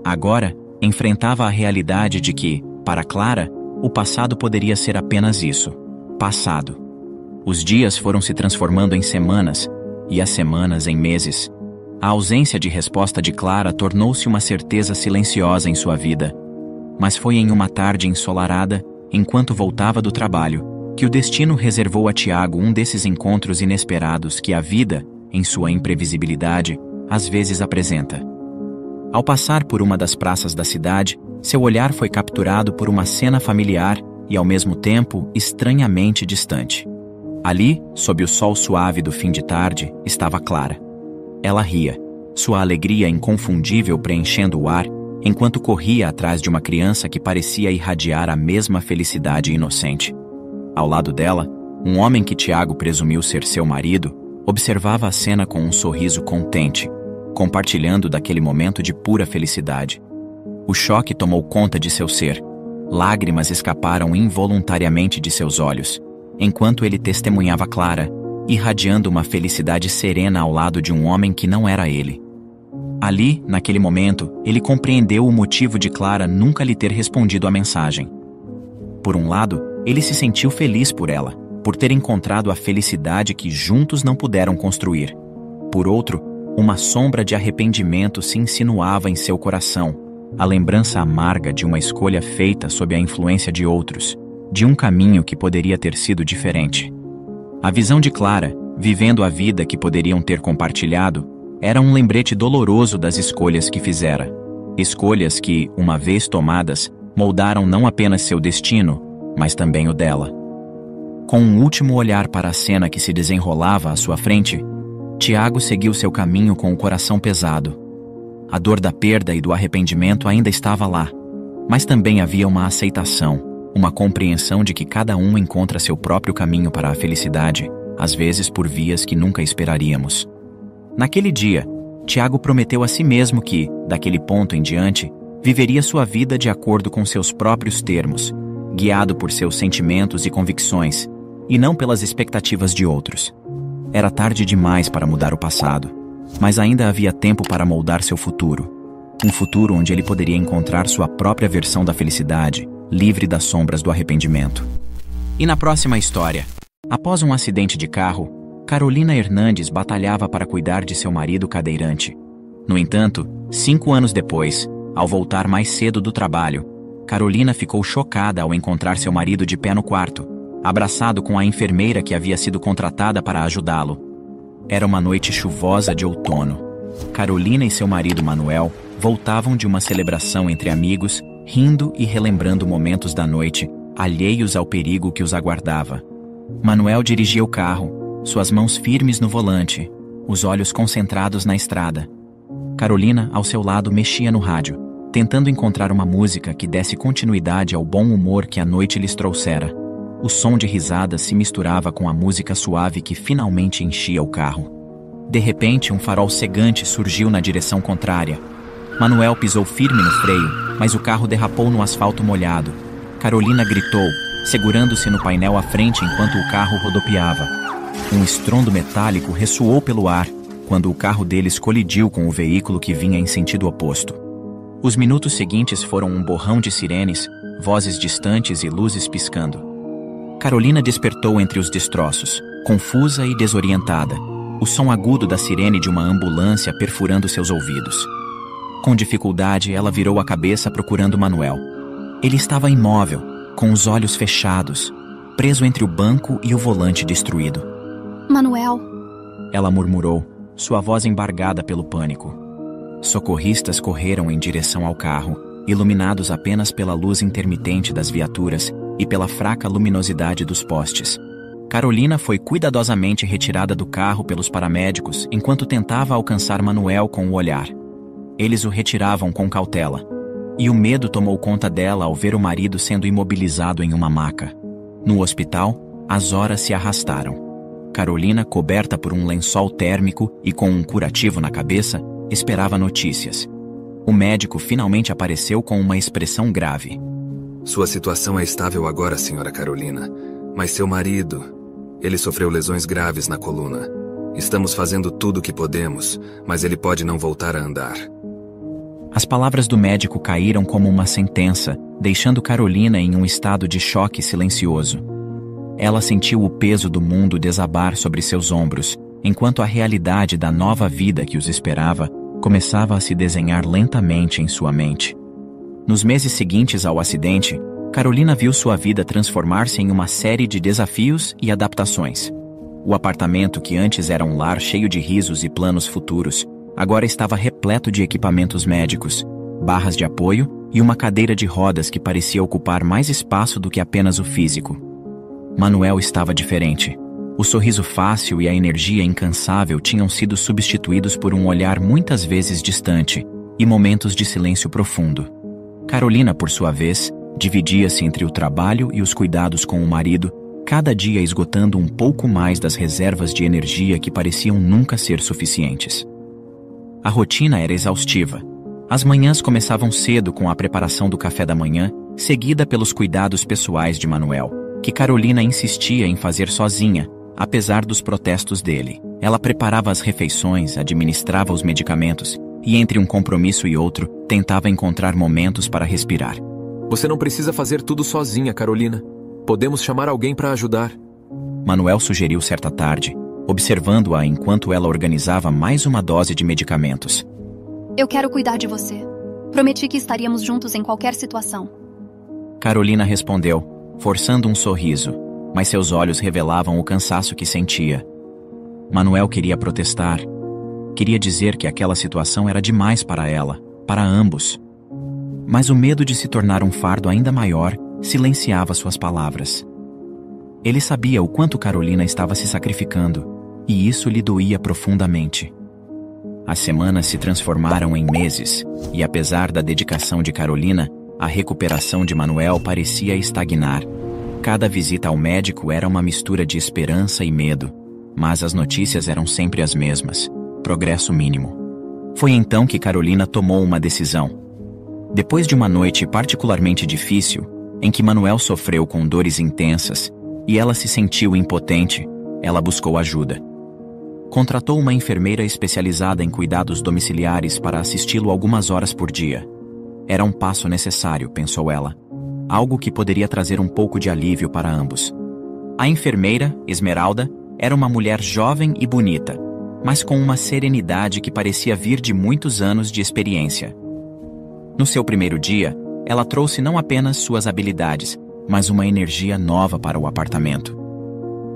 Agora, enfrentava a realidade de que, para Clara, o passado poderia ser apenas isso: passado. Os dias foram se transformando em semanas, e as semanas em meses. A ausência de resposta de Clara tornou-se uma certeza silenciosa em sua vida. Mas foi em uma tarde ensolarada, enquanto voltava do trabalho, que o destino reservou a Tiago um desses encontros inesperados que a vida, em sua imprevisibilidade, às vezes apresenta. Ao passar por uma das praças da cidade, seu olhar foi capturado por uma cena familiar e, ao mesmo tempo, estranhamente distante. Ali, sob o sol suave do fim de tarde, estava Clara. Ela ria, sua alegria inconfundível preenchendo o ar, enquanto corria atrás de uma criança que parecia irradiar a mesma felicidade inocente. Ao lado dela, um homem que Tiago presumiu ser seu marido, observava a cena com um sorriso contente, compartilhando daquele momento de pura felicidade. O choque tomou conta de seu ser. Lágrimas escaparam involuntariamente de seus olhos, enquanto ele testemunhava Clara, irradiando uma felicidade serena ao lado de um homem que não era ele. Ali, naquele momento, ele compreendeu o motivo de Clara nunca lhe ter respondido à mensagem. Por um lado, ele se sentiu feliz por ela, por ter encontrado a felicidade que juntos não puderam construir. Por outro, uma sombra de arrependimento se insinuava em seu coração, a lembrança amarga de uma escolha feita sob a influência de outros, de um caminho que poderia ter sido diferente. A visão de Clara, vivendo a vida que poderiam ter compartilhado, era um lembrete doloroso das escolhas que fizera. Escolhas que, uma vez tomadas, moldaram não apenas seu destino, mas também o dela. Com um último olhar para a cena que se desenrolava à sua frente, Tiago seguiu seu caminho com o coração pesado. A dor da perda e do arrependimento ainda estava lá, mas também havia uma aceitação, uma compreensão de que cada um encontra seu próprio caminho para a felicidade, às vezes por vias que nunca esperaríamos. Naquele dia, Tiago prometeu a si mesmo que, daquele ponto em diante, viveria sua vida de acordo com seus próprios termos, guiado por seus sentimentos e convicções, e não pelas expectativas de outros. Era tarde demais para mudar o passado, mas ainda havia tempo para moldar seu futuro. Um futuro onde ele poderia encontrar sua própria versão da felicidade, livre das sombras do arrependimento. E na próxima história, após um acidente de carro, Carolina Hernandes batalhava para cuidar de seu marido cadeirante. No entanto, 5 anos depois, ao voltar mais cedo do trabalho, Carolina ficou chocada ao encontrar seu marido de pé no quarto, abraçado com a enfermeira que havia sido contratada para ajudá-lo. Era uma noite chuvosa de outono. Carolina e seu marido Manuel voltavam de uma celebração entre amigos, rindo e relembrando momentos da noite, alheios ao perigo que os aguardava. Manuel dirigia o carro, suas mãos firmes no volante, os olhos concentrados na estrada. Carolina, ao seu lado, mexia no rádio, tentando encontrar uma música que desse continuidade ao bom humor que a noite lhes trouxera. O som de risadas se misturava com a música suave que finalmente enchia o carro. De repente, um farol cegante surgiu na direção contrária. Manuel pisou firme no freio, mas o carro derrapou no asfalto molhado. Carolina gritou, segurando-se no painel à frente enquanto o carro rodopiava. Um estrondo metálico ressoou pelo ar, quando o carro deles colidiu com o veículo que vinha em sentido oposto. Os minutos seguintes foram um borrão de sirenes, vozes distantes e luzes piscando. Carolina despertou entre os destroços, confusa e desorientada, o som agudo da sirene de uma ambulância perfurando seus ouvidos. Com dificuldade, ela virou a cabeça procurando Manuel. Ele estava imóvel, com os olhos fechados, preso entre o banco e o volante destruído. Manuel, ela murmurou, sua voz embargada pelo pânico. Socorristas correram em direção ao carro, iluminados apenas pela luz intermitente das viaturas e pela fraca luminosidade dos postes. Carolina foi cuidadosamente retirada do carro pelos paramédicos enquanto tentava alcançar Manuel com o olhar. Eles o retiravam com cautela. E o medo tomou conta dela ao ver o marido sendo imobilizado em uma maca. No hospital, as horas se arrastaram. Carolina, coberta por um lençol térmico e com um curativo na cabeça, esperava notícias. O médico finalmente apareceu com uma expressão grave. Sua situação é estável agora, senhora Carolina. Mas seu marido, ele sofreu lesões graves na coluna. Estamos fazendo tudo o que podemos, mas ele pode não voltar a andar. As palavras do médico caíram como uma sentença, deixando Carolina em um estado de choque silencioso. Ela sentiu o peso do mundo desabar sobre seus ombros, enquanto a realidade da nova vida que os esperava começava a se desenhar lentamente em sua mente. Nos meses seguintes ao acidente, Carolina viu sua vida transformar-se em uma série de desafios e adaptações. O apartamento, que antes era um lar cheio de risos e planos futuros, agora estava repleto de equipamentos médicos, barras de apoio e uma cadeira de rodas que parecia ocupar mais espaço do que apenas o físico. Manuel estava diferente. O sorriso fácil e a energia incansável tinham sido substituídos por um olhar muitas vezes distante e momentos de silêncio profundo. Carolina, por sua vez, dividia-se entre o trabalho e os cuidados com o marido, cada dia esgotando um pouco mais das reservas de energia que pareciam nunca ser suficientes. A rotina era exaustiva. As manhãs começavam cedo com a preparação do café da manhã, seguida pelos cuidados pessoais de Manuel, que Carolina insistia em fazer sozinha, apesar dos protestos dele. Ela preparava as refeições, administrava os medicamentos e, entre um compromisso e outro, tentava encontrar momentos para respirar. Você não precisa fazer tudo sozinha, Carolina. Podemos chamar alguém para ajudar. Manuel sugeriu certa tarde, observando-a enquanto ela organizava mais uma dose de medicamentos. Eu quero cuidar de você. Prometi que estaríamos juntos em qualquer situação. Carolina respondeu, forçando um sorriso, mas seus olhos revelavam o cansaço que sentia. Manuel queria protestar. Queria dizer que aquela situação era demais para ela, para ambos. Mas o medo de se tornar um fardo ainda maior silenciava suas palavras. Ele sabia o quanto Carolina estava se sacrificando, e isso lhe doía profundamente. As semanas se transformaram em meses, e apesar da dedicação de Carolina, a recuperação de Manuel parecia estagnar. Cada visita ao médico era uma mistura de esperança e medo, mas as notícias eram sempre as mesmas: progresso mínimo. Foi então que Carolina tomou uma decisão. Depois de uma noite particularmente difícil, em que Manuel sofreu com dores intensas e ela se sentiu impotente, ela buscou ajuda. Contratou uma enfermeira especializada em cuidados domiciliares para assisti-lo algumas horas por dia. Era um passo necessário, pensou ela. Algo que poderia trazer um pouco de alívio para ambos. A enfermeira, Esmeralda, era uma mulher jovem e bonita, mas com uma serenidade que parecia vir de muitos anos de experiência. No seu primeiro dia, ela trouxe não apenas suas habilidades, mas uma energia nova para o apartamento.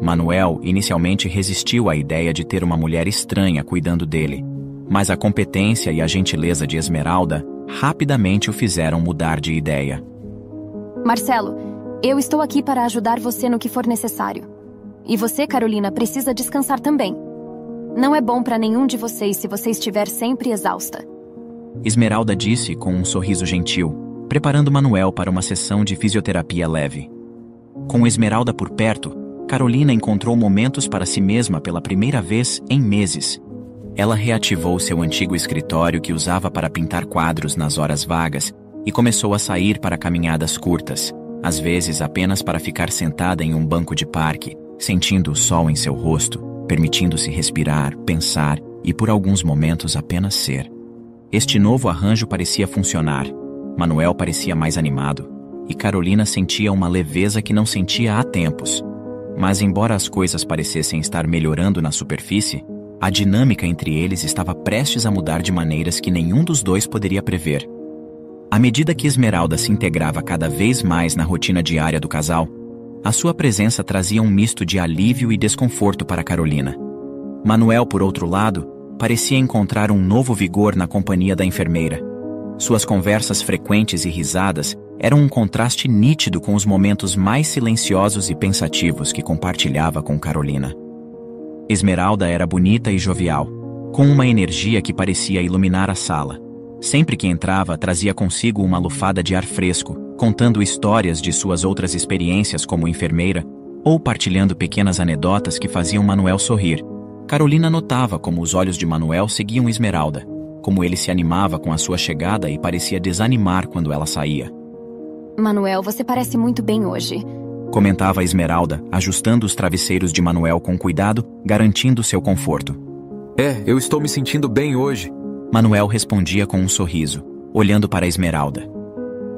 Manuel inicialmente resistiu à ideia de ter uma mulher estranha cuidando dele, mas a competência e a gentileza de Esmeralda rapidamente o fizeram mudar de ideia. Marcelo, eu estou aqui para ajudar você no que for necessário. E você, Carolina, precisa descansar também. Não é bom para nenhum de vocês se você estiver sempre exausta. Esmeralda disse com um sorriso gentil, preparando Manuel para uma sessão de fisioterapia leve. Com Esmeralda por perto, Carolina encontrou momentos para si mesma pela primeira vez em meses. Ela reativou seu antigo escritório que usava para pintar quadros nas horas vagas e começou a sair para caminhadas curtas, às vezes apenas para ficar sentada em um banco de parque, sentindo o sol em seu rosto, permitindo-se respirar, pensar e por alguns momentos apenas ser. Este novo arranjo parecia funcionar. Manuel parecia mais animado e Carolina sentia uma leveza que não sentia há tempos. Mas embora as coisas parecessem estar melhorando na superfície, a dinâmica entre eles estava prestes a mudar de maneiras que nenhum dos dois poderia prever. À medida que Esmeralda se integrava cada vez mais na rotina diária do casal, a sua presença trazia um misto de alívio e desconforto para Carolina. Manuel, por outro lado, parecia encontrar um novo vigor na companhia da enfermeira. Suas conversas frequentes e risadas eram um contraste nítido com os momentos mais silenciosos e pensativos que compartilhava com Carolina. Esmeralda era bonita e jovial, com uma energia que parecia iluminar a sala. Sempre que entrava, trazia consigo uma lufada de ar fresco, contando histórias de suas outras experiências como enfermeira, ou partilhando pequenas anedotas que faziam Manuel sorrir. Carolina notava como os olhos de Manuel seguiam Esmeralda, como ele se animava com a sua chegada e parecia desanimar quando ela saía. Manuel, você parece muito bem hoje, comentava Esmeralda, ajustando os travesseiros de Manuel com cuidado, garantindo seu conforto. Eu estou me sentindo bem hoje. Manuel respondia com um sorriso, olhando para Esmeralda.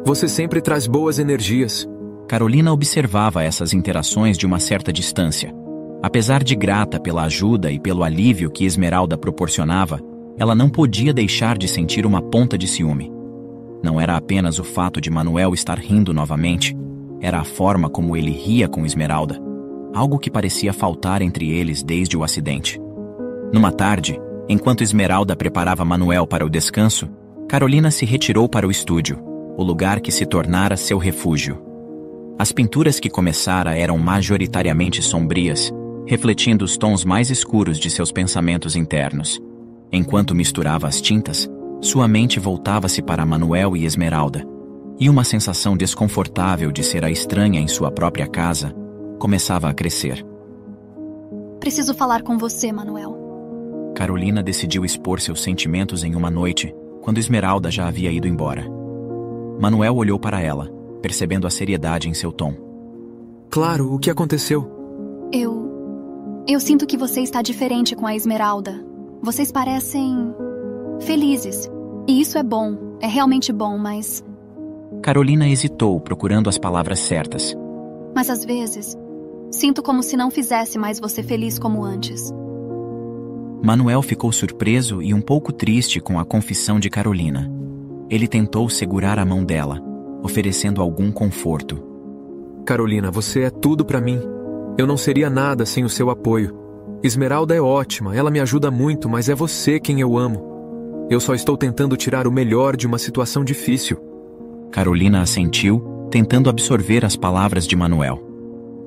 Você sempre traz boas energias. Carolina observava essas interações de uma certa distância. Apesar de grata pela ajuda e pelo alívio que Esmeralda proporcionava, ela não podia deixar de sentir uma ponta de ciúme. Não era apenas o fato de Manuel estar rindo novamente, era a forma como ele ria com Esmeralda, algo que parecia faltar entre eles desde o acidente. Numa tarde, enquanto Esmeralda preparava Manuel para o descanso, Carolina se retirou para o estúdio, o lugar que se tornara seu refúgio. As pinturas que começara eram majoritariamente sombrias, refletindo os tons mais escuros de seus pensamentos internos. Enquanto misturava as tintas, sua mente voltava-se para Manuel e Esmeralda, e uma sensação desconfortável de ser a estranha em sua própria casa começava a crescer. Preciso falar com você, Manuel. Carolina decidiu expor seus sentimentos em uma noite, quando Esmeralda já havia ido embora. Manuel olhou para ela, percebendo a seriedade em seu tom. Claro, o que aconteceu? Eu sinto que você está diferente com a Esmeralda. Vocês parecem felizes. E isso é bom, é realmente bom, mas... Carolina hesitou, procurando as palavras certas. Mas às vezes, sinto como se não fizesse mais você feliz como antes. Manuel ficou surpreso e um pouco triste com a confissão de Carolina. Ele tentou segurar a mão dela, oferecendo algum conforto. Carolina, você é tudo para mim. Eu não seria nada sem o seu apoio. Esmeralda é ótima, ela me ajuda muito, mas é você quem eu amo. Eu só estou tentando tirar o melhor de uma situação difícil. Carolina assentiu, tentando absorver as palavras de Manuel.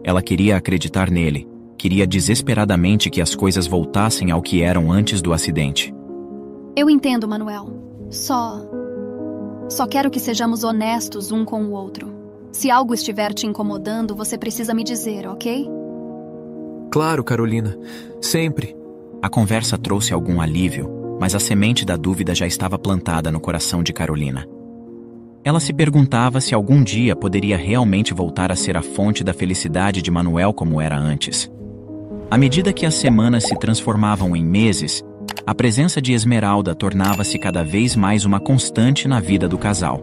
Ela queria acreditar nele, queria desesperadamente que as coisas voltassem ao que eram antes do acidente. Eu entendo, Manuel. Só quero que sejamos honestos um com o outro. Se algo estiver te incomodando, você precisa me dizer, ok? Claro, Carolina. Sempre. A conversa trouxe algum alívio, mas a semente da dúvida já estava plantada no coração de Carolina. Ela se perguntava se algum dia poderia realmente voltar a ser a fonte da felicidade de Manuel como era antes. À medida que as semanas se transformavam em meses, a presença de Esmeralda tornava-se cada vez mais uma constante na vida do casal.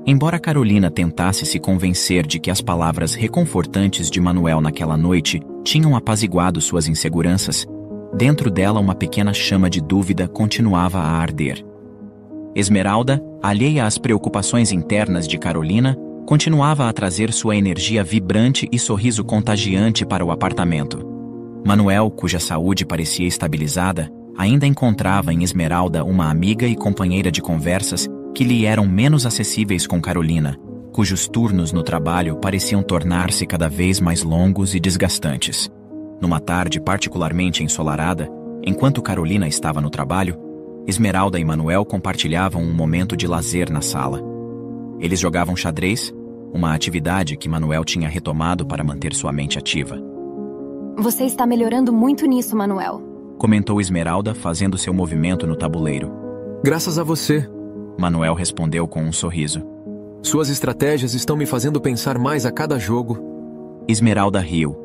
Embora Carolina tentasse se convencer de que as palavras reconfortantes de Manuel naquela noite tinham apaziguado suas inseguranças, dentro dela uma pequena chama de dúvida continuava a arder. Esmeralda, alheia às preocupações internas de Carolina, continuava a trazer sua energia vibrante e sorriso contagiante para o apartamento. Manuel, cuja saúde parecia estabilizada, ainda encontrava em Esmeralda uma amiga e companheira de conversas que lhe eram menos acessíveis com Carolina, cujos turnos no trabalho pareciam tornar-se cada vez mais longos e desgastantes. Numa tarde particularmente ensolarada, enquanto Carolina estava no trabalho, Esmeralda e Manuel compartilhavam um momento de lazer na sala. Eles jogavam xadrez, uma atividade que Manuel tinha retomado para manter sua mente ativa. Você está melhorando muito nisso, Manuel, comentou Esmeralda, fazendo seu movimento no tabuleiro. Graças a você, Manuel respondeu com um sorriso. Suas estratégias estão me fazendo pensar mais a cada jogo. Esmeralda riu,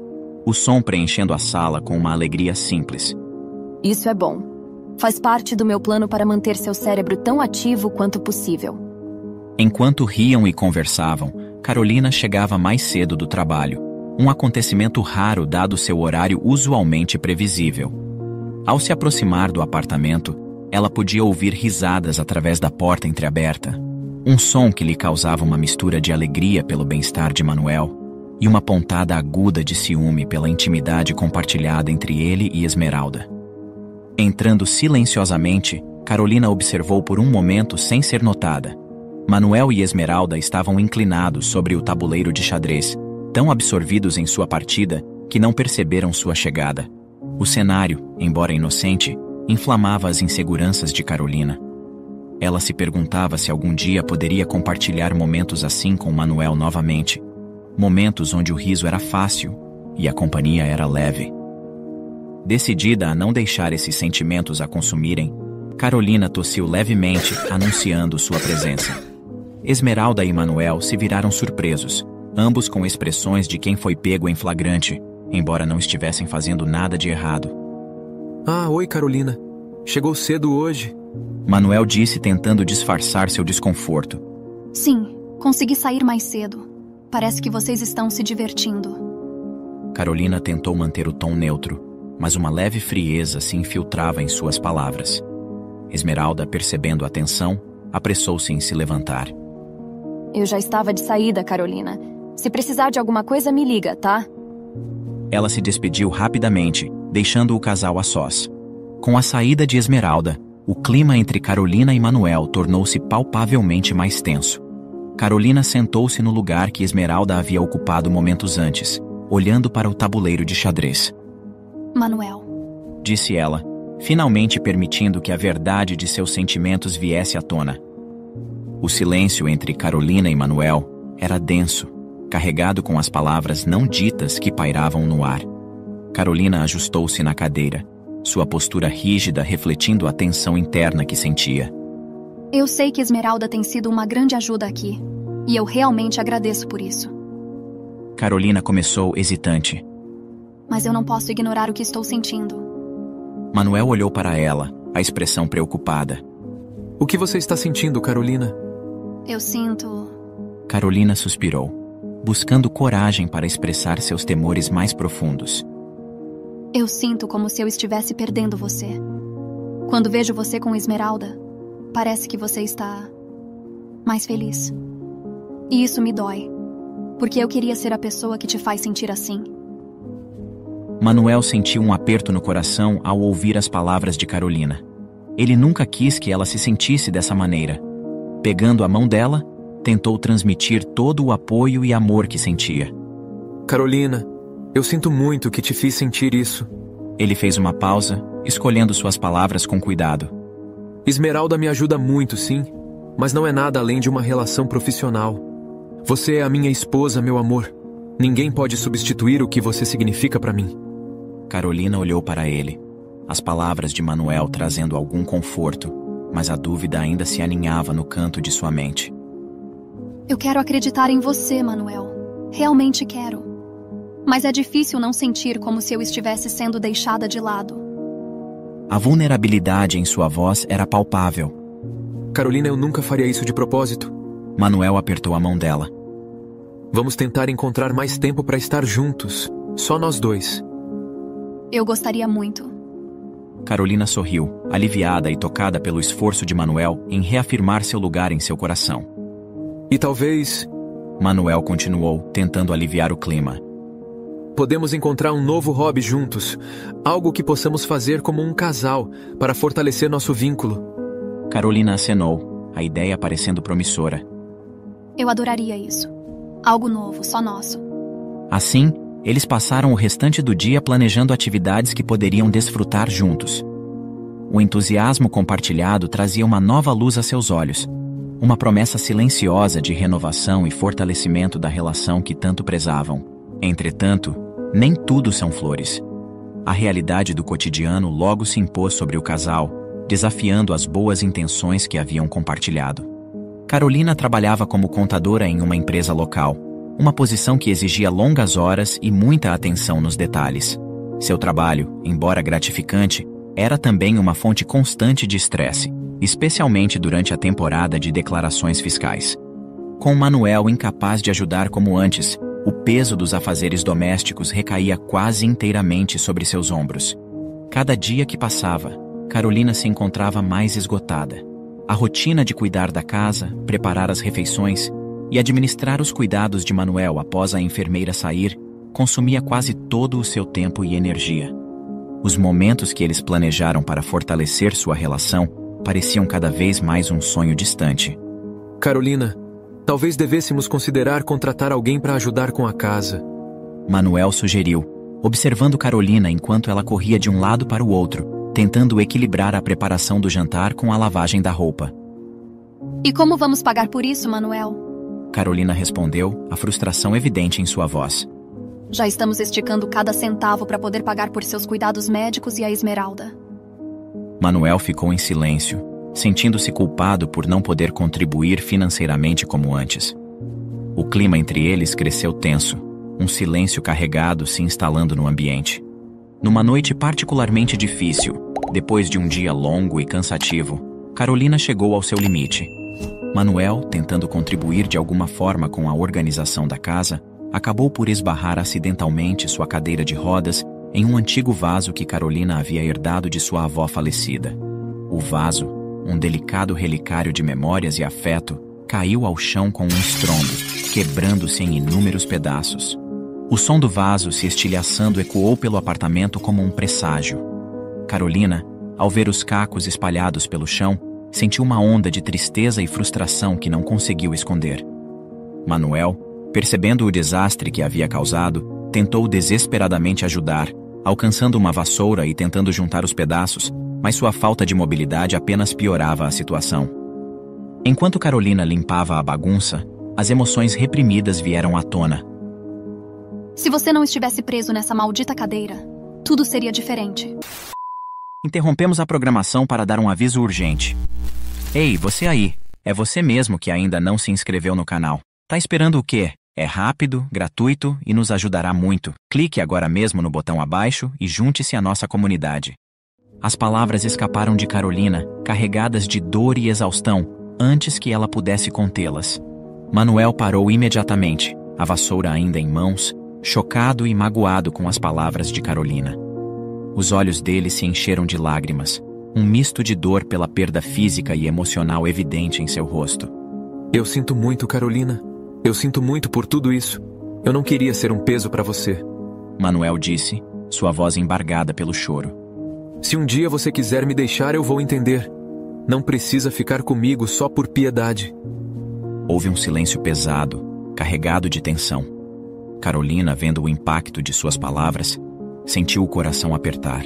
o som preenchendo a sala com uma alegria simples. Isso é bom. Faz parte do meu plano para manter seu cérebro tão ativo quanto possível. Enquanto riam e conversavam, Carolina chegava mais cedo do trabalho, um acontecimento raro dado seu horário usualmente previsível. Ao se aproximar do apartamento, ela podia ouvir risadas através da porta entreaberta, um som que lhe causava uma mistura de alegria pelo bem-estar de Manuel e uma pontada aguda de ciúme pela intimidade compartilhada entre ele e Esmeralda. Entrando silenciosamente, Carolina observou por um momento sem ser notada. Manuel e Esmeralda estavam inclinados sobre o tabuleiro de xadrez, tão absorvidos em sua partida que não perceberam sua chegada. O cenário, embora inocente, inflamava as inseguranças de Carolina. Ela se perguntava se algum dia poderia compartilhar momentos assim com Manuel novamente. Momentos onde o riso era fácil e a companhia era leve. Decidida a não deixar esses sentimentos a consumirem, Carolina tossiu levemente, anunciando sua presença. Esmeralda e Manuel se viraram surpresos, ambos com expressões de quem foi pego em flagrante, embora não estivessem fazendo nada de errado. Ah, oi, Carolina. Chegou cedo hoje. Manuel disse, tentando disfarçar seu desconforto. Sim, consegui sair mais cedo. Parece que vocês estão se divertindo. Carolina tentou manter o tom neutro, mas uma leve frieza se infiltrava em suas palavras. Esmeralda, percebendo a tensão, apressou-se em se levantar. Eu já estava de saída, Carolina. Se precisar de alguma coisa, me liga, tá? Ela se despediu rapidamente, deixando o casal a sós. Com a saída de Esmeralda, o clima entre Carolina e Manuel tornou-se palpavelmente mais tenso. Carolina sentou-se no lugar que Esmeralda havia ocupado momentos antes, olhando para o tabuleiro de xadrez. Manuel, disse ela, finalmente permitindo que a verdade de seus sentimentos viesse à tona. O silêncio entre Carolina e Manuel era denso, carregado com as palavras não ditas que pairavam no ar. Carolina ajustou-se na cadeira, sua postura rígida refletindo a tensão interna que sentia. eu sei que Esmeralda tem sido uma grande ajuda aqui, e eu realmente agradeço por isso. Carolina começou hesitante. Mas eu não posso ignorar o que estou sentindo. Manuel olhou para ela, a expressão preocupada. O que você está sentindo, Carolina? Eu sinto... Carolina suspirou, buscando coragem para expressar seus temores mais profundos. Eu sinto como se eu estivesse perdendo você. Quando vejo você com Esmeralda, parece que você está mais feliz. E isso me dói, porque eu queria ser a pessoa que te faz sentir assim. Manuel sentiu um aperto no coração ao ouvir as palavras de Carolina. Ele nunca quis que ela se sentisse dessa maneira. Pegando a mão dela, tentou transmitir todo o apoio e amor que sentia. Carolina, eu sinto muito que te fiz sentir isso. Ele fez uma pausa, escolhendo suas palavras com cuidado. Esmeralda me ajuda muito, sim, mas não é nada além de uma relação profissional. Você é a minha esposa, meu amor. Ninguém pode substituir o que você significa para mim. Carolina olhou para ele, as palavras de Manuel trazendo algum conforto, mas a dúvida ainda se aninhava no canto de sua mente. Eu quero acreditar em você, Manuel. Realmente quero. Mas é difícil não sentir como se eu estivesse sendo deixada de lado. A vulnerabilidade em sua voz era palpável. Carolina, eu nunca faria isso de propósito. Manuel apertou a mão dela. Vamos tentar encontrar mais tempo para estar juntos, só nós dois. Eu gostaria muito. Carolina sorriu, aliviada e tocada pelo esforço de Manuel em reafirmar seu lugar em seu coração. E talvez... Manuel continuou, tentando aliviar o clima. Podemos encontrar um novo hobby juntos, algo que possamos fazer como um casal, para fortalecer nosso vínculo. Carolina acenou, a ideia parecendo promissora. Eu adoraria isso. Algo novo, só nosso. Assim, eles passaram o restante do dia planejando atividades que poderiam desfrutar juntos. O entusiasmo compartilhado trazia uma nova luz a seus olhos, uma promessa silenciosa de renovação e fortalecimento da relação que tanto prezavam. Entretanto, nem tudo são flores. A realidade do cotidiano logo se impôs sobre o casal, desafiando as boas intenções que haviam compartilhado. Carolina trabalhava como contadora em uma empresa local, uma posição que exigia longas horas e muita atenção nos detalhes. Seu trabalho, embora gratificante, era também uma fonte constante de estresse, especialmente durante a temporada de declarações fiscais. Com Manuel incapaz de ajudar como antes, o peso dos afazeres domésticos recaía quase inteiramente sobre seus ombros. Cada dia que passava, Carolina se encontrava mais esgotada. A rotina de cuidar da casa, preparar as refeições e administrar os cuidados de Manuel após a enfermeira sair, consumia quase todo o seu tempo e energia. Os momentos que eles planejaram para fortalecer sua relação pareciam cada vez mais um sonho distante. Carolina, talvez devêssemos considerar contratar alguém para ajudar com a casa. Manuel sugeriu, observando Carolina enquanto ela corria de um lado para o outro, tentando equilibrar a preparação do jantar com a lavagem da roupa. E como vamos pagar por isso, Manuel? Carolina respondeu, a frustração evidente em sua voz. Já estamos esticando cada centavo para poder pagar por seus cuidados médicos e a Esmeralda. Manuel ficou em silêncio, sentindo-se culpado por não poder contribuir financeiramente como antes. O clima entre eles cresceu tenso, um silêncio carregado se instalando no ambiente. Numa noite particularmente difícil, depois de um dia longo e cansativo, Carolina chegou ao seu limite. Manuel, tentando contribuir de alguma forma com a organização da casa, acabou por esbarrar acidentalmente sua cadeira de rodas em um antigo vaso que Carolina havia herdado de sua avó falecida. O vaso, um delicado relicário de memórias e afeto, caiu ao chão com um estrondo, quebrando-se em inúmeros pedaços. O som do vaso se estilhaçando ecoou pelo apartamento como um presságio. Carolina, ao ver os cacos espalhados pelo chão, sentiu uma onda de tristeza e frustração que não conseguiu esconder. Manuel, percebendo o desastre que havia causado, tentou desesperadamente ajudar, alcançando uma vassoura e tentando juntar os pedaços, mas sua falta de mobilidade apenas piorava a situação. Enquanto Carolina limpava a bagunça, as emoções reprimidas vieram à tona. Se você não estivesse preso nessa maldita cadeira, tudo seria diferente. Interrompemos a programação para dar um aviso urgente. Ei, você aí, é você mesmo que ainda não se inscreveu no canal. Tá esperando o quê? É rápido, gratuito e nos ajudará muito. Clique agora mesmo no botão abaixo e junte-se à nossa comunidade. As palavras escaparam de Carolina, carregadas de dor e exaustão, antes que ela pudesse contê-las. Manuel parou imediatamente, a vassoura ainda em mãos, chocado e magoado com as palavras de Carolina. Os olhos dele se encheram de lágrimas, um misto de dor pela perda física e emocional evidente em seu rosto. Eu sinto muito, Carolina. Eu sinto muito por tudo isso. Eu não queria ser um peso para você. Manuel disse, sua voz embargada pelo choro. Se um dia você quiser me deixar, eu vou entender. Não precisa ficar comigo só por piedade. Houve um silêncio pesado, carregado de tensão. Carolina, vendo o impacto de suas palavras, sentiu o coração apertar.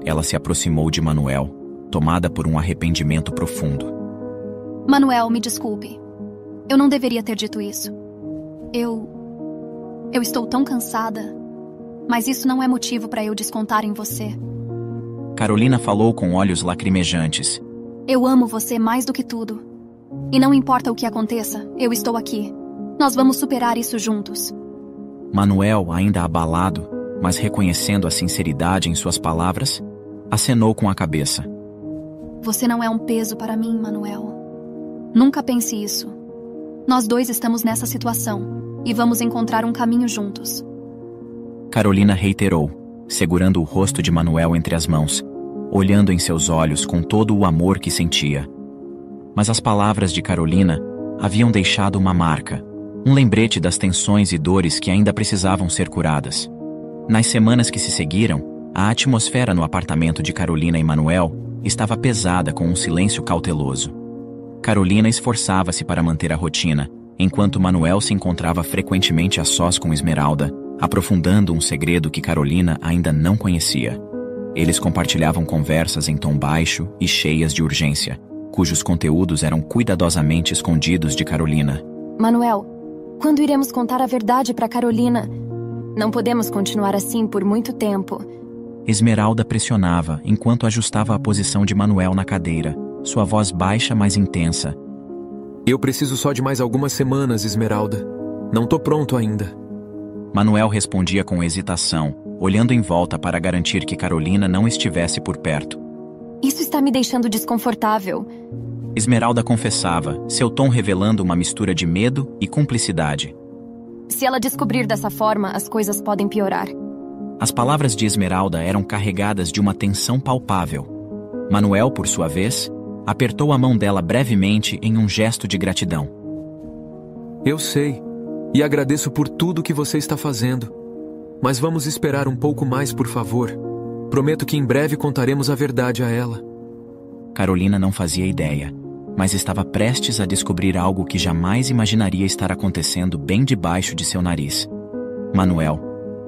Ela se aproximou de Manuel, tomada por um arrependimento profundo. Manuel, me desculpe. Eu não deveria ter dito isso. Eu estou tão cansada, mas isso não é motivo para eu descontar em você. Carolina falou com olhos lacrimejantes. Eu amo você mais do que tudo. E não importa o que aconteça, eu estou aqui. Nós vamos superar isso juntos. Manuel, ainda abalado, mas reconhecendo a sinceridade em suas palavras, acenou com a cabeça. Você não é um peso para mim, Manuel. Nunca pense isso. Nós dois estamos nessa situação e vamos encontrar um caminho juntos. Carolina reiterou, segurando o rosto de Manuel entre as mãos, olhando em seus olhos com todo o amor que sentia. Mas as palavras de Carolina haviam deixado uma marca, um lembrete das tensões e dores que ainda precisavam ser curadas. Nas semanas que se seguiram, a atmosfera no apartamento de Carolina e Manuel estava pesada com um silêncio cauteloso. Carolina esforçava-se para manter a rotina, enquanto Manuel se encontrava frequentemente a sós com Esmeralda, aprofundando um segredo que Carolina ainda não conhecia. Eles compartilhavam conversas em tom baixo e cheias de urgência, cujos conteúdos eram cuidadosamente escondidos de Carolina. Manuel, quando iremos contar a verdade para Carolina? Não podemos continuar assim por muito tempo. Esmeralda pressionava enquanto ajustava a posição de Manuel na cadeira, sua voz baixa, mas intensa. Eu preciso só de mais algumas semanas, Esmeralda. Não tô pronto ainda. Manuel respondia com hesitação, olhando em volta para garantir que Carolina não estivesse por perto. Isso está me deixando desconfortável. Esmeralda confessava, seu tom revelando uma mistura de medo e cumplicidade. Se ela descobrir dessa forma, as coisas podem piorar. As palavras de Esmeralda eram carregadas de uma tensão palpável. Manuel, por sua vez, apertou a mão dela brevemente em um gesto de gratidão. Eu sei, e agradeço por tudo que você está fazendo. Mas vamos esperar um pouco mais, por favor. Prometo que em breve contaremos a verdade a ela. Carolina não fazia ideia, mas estava prestes a descobrir algo que jamais imaginaria estar acontecendo bem debaixo de seu nariz. Manuel,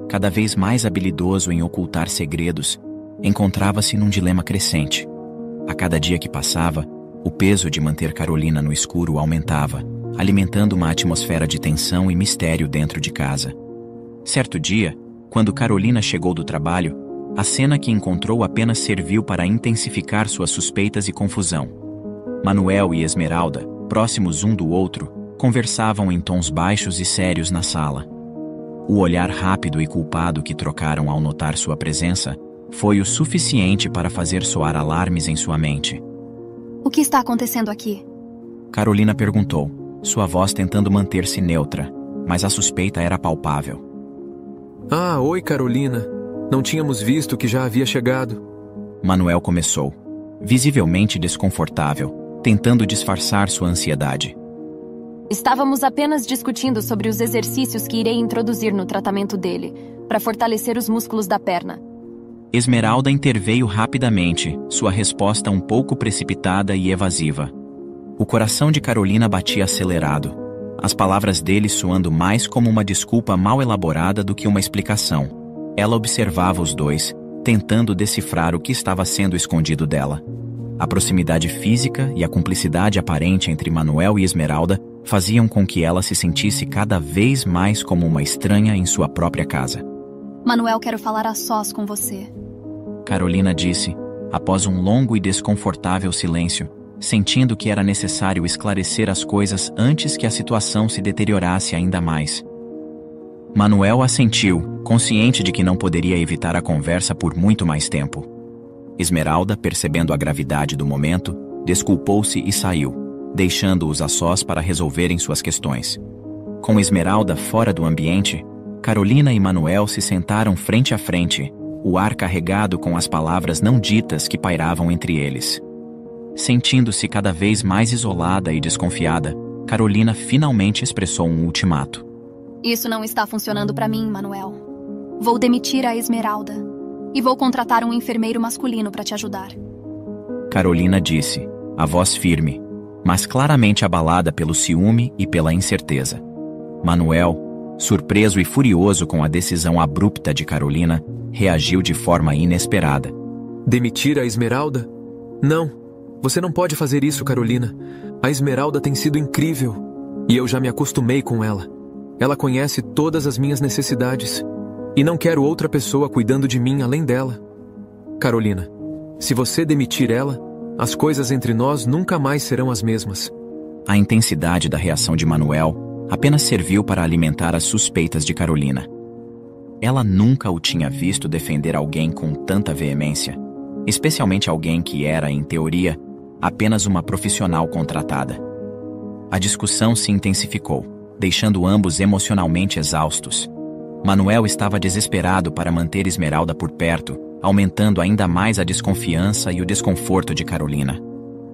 cada vez mais habilidoso em ocultar segredos, encontrava-se num dilema crescente. A cada dia que passava, O peso de manter Carolina no escuro aumentava, alimentando uma atmosfera de tensão e mistério dentro de casa. Certo dia, quando Carolina chegou do trabalho, a cena que encontrou apenas serviu para intensificar suas suspeitas e confusão. Manuel e Esmeralda, próximos um do outro, conversavam em tons baixos e sérios na sala. O olhar rápido e culpado que trocaram ao notar sua presença foi o suficiente para fazer soar alarmes em sua mente. O que está acontecendo aqui? Carolina perguntou, sua voz tentando manter-se neutra, mas a suspeita era palpável. Ah, oi, Carolina. Não tínhamos visto que já havia chegado. Manuel começou, visivelmente desconfortável, tentando disfarçar sua ansiedade. Estávamos apenas discutindo sobre os exercícios que irei introduzir no tratamento dele, para fortalecer os músculos da perna. Esmeralda interveio rapidamente, sua resposta um pouco precipitada e evasiva. O coração de Carolina batia acelerado, as palavras dele soando mais como uma desculpa mal elaborada do que uma explicação. Ela observava os dois, tentando decifrar o que estava sendo escondido dela. A proximidade física e a cumplicidade aparente entre Manuel e Esmeralda faziam com que ela se sentisse cada vez mais como uma estranha em sua própria casa. Manuel, quero falar a sós com você. Carolina disse, após um longo e desconfortável silêncio, sentindo que era necessário esclarecer as coisas antes que a situação se deteriorasse ainda mais. Manuel assentiu, consciente de que não poderia evitar a conversa por muito mais tempo. Esmeralda, percebendo a gravidade do momento, desculpou-se e saiu, deixando-os a sós para resolverem suas questões. Com Esmeralda fora do ambiente, Carolina e Manuel se sentaram frente a frente, o ar carregado com as palavras não ditas que pairavam entre eles. Sentindo-se cada vez mais isolada e desconfiada, Carolina finalmente expressou um ultimato. Isso não está funcionando para mim, Manuel. Vou demitir a Esmeralda e vou contratar um enfermeiro masculino para te ajudar. Carolina disse, a voz firme, mas claramente abalada pelo ciúme e pela incerteza. Manuel, surpreso e furioso com a decisão abrupta de Carolina, reagiu de forma inesperada. Demitir a Esmeralda? Não, você não pode fazer isso, Carolina. A Esmeralda tem sido incrível e eu já me acostumei com ela. Ela conhece todas as minhas necessidades e não quero outra pessoa cuidando de mim além dela. Carolina, se você demitir ela, as coisas entre nós nunca mais serão as mesmas. A intensidade da reação de Manuel apenas serviu para alimentar as suspeitas de Carolina. Ela nunca o tinha visto defender alguém com tanta veemência, especialmente alguém que era, em teoria, apenas uma profissional contratada. A discussão se intensificou, deixando ambos emocionalmente exaustos. Manuel estava desesperado para manter Esmeralda por perto, aumentando ainda mais a desconfiança e o desconforto de Carolina.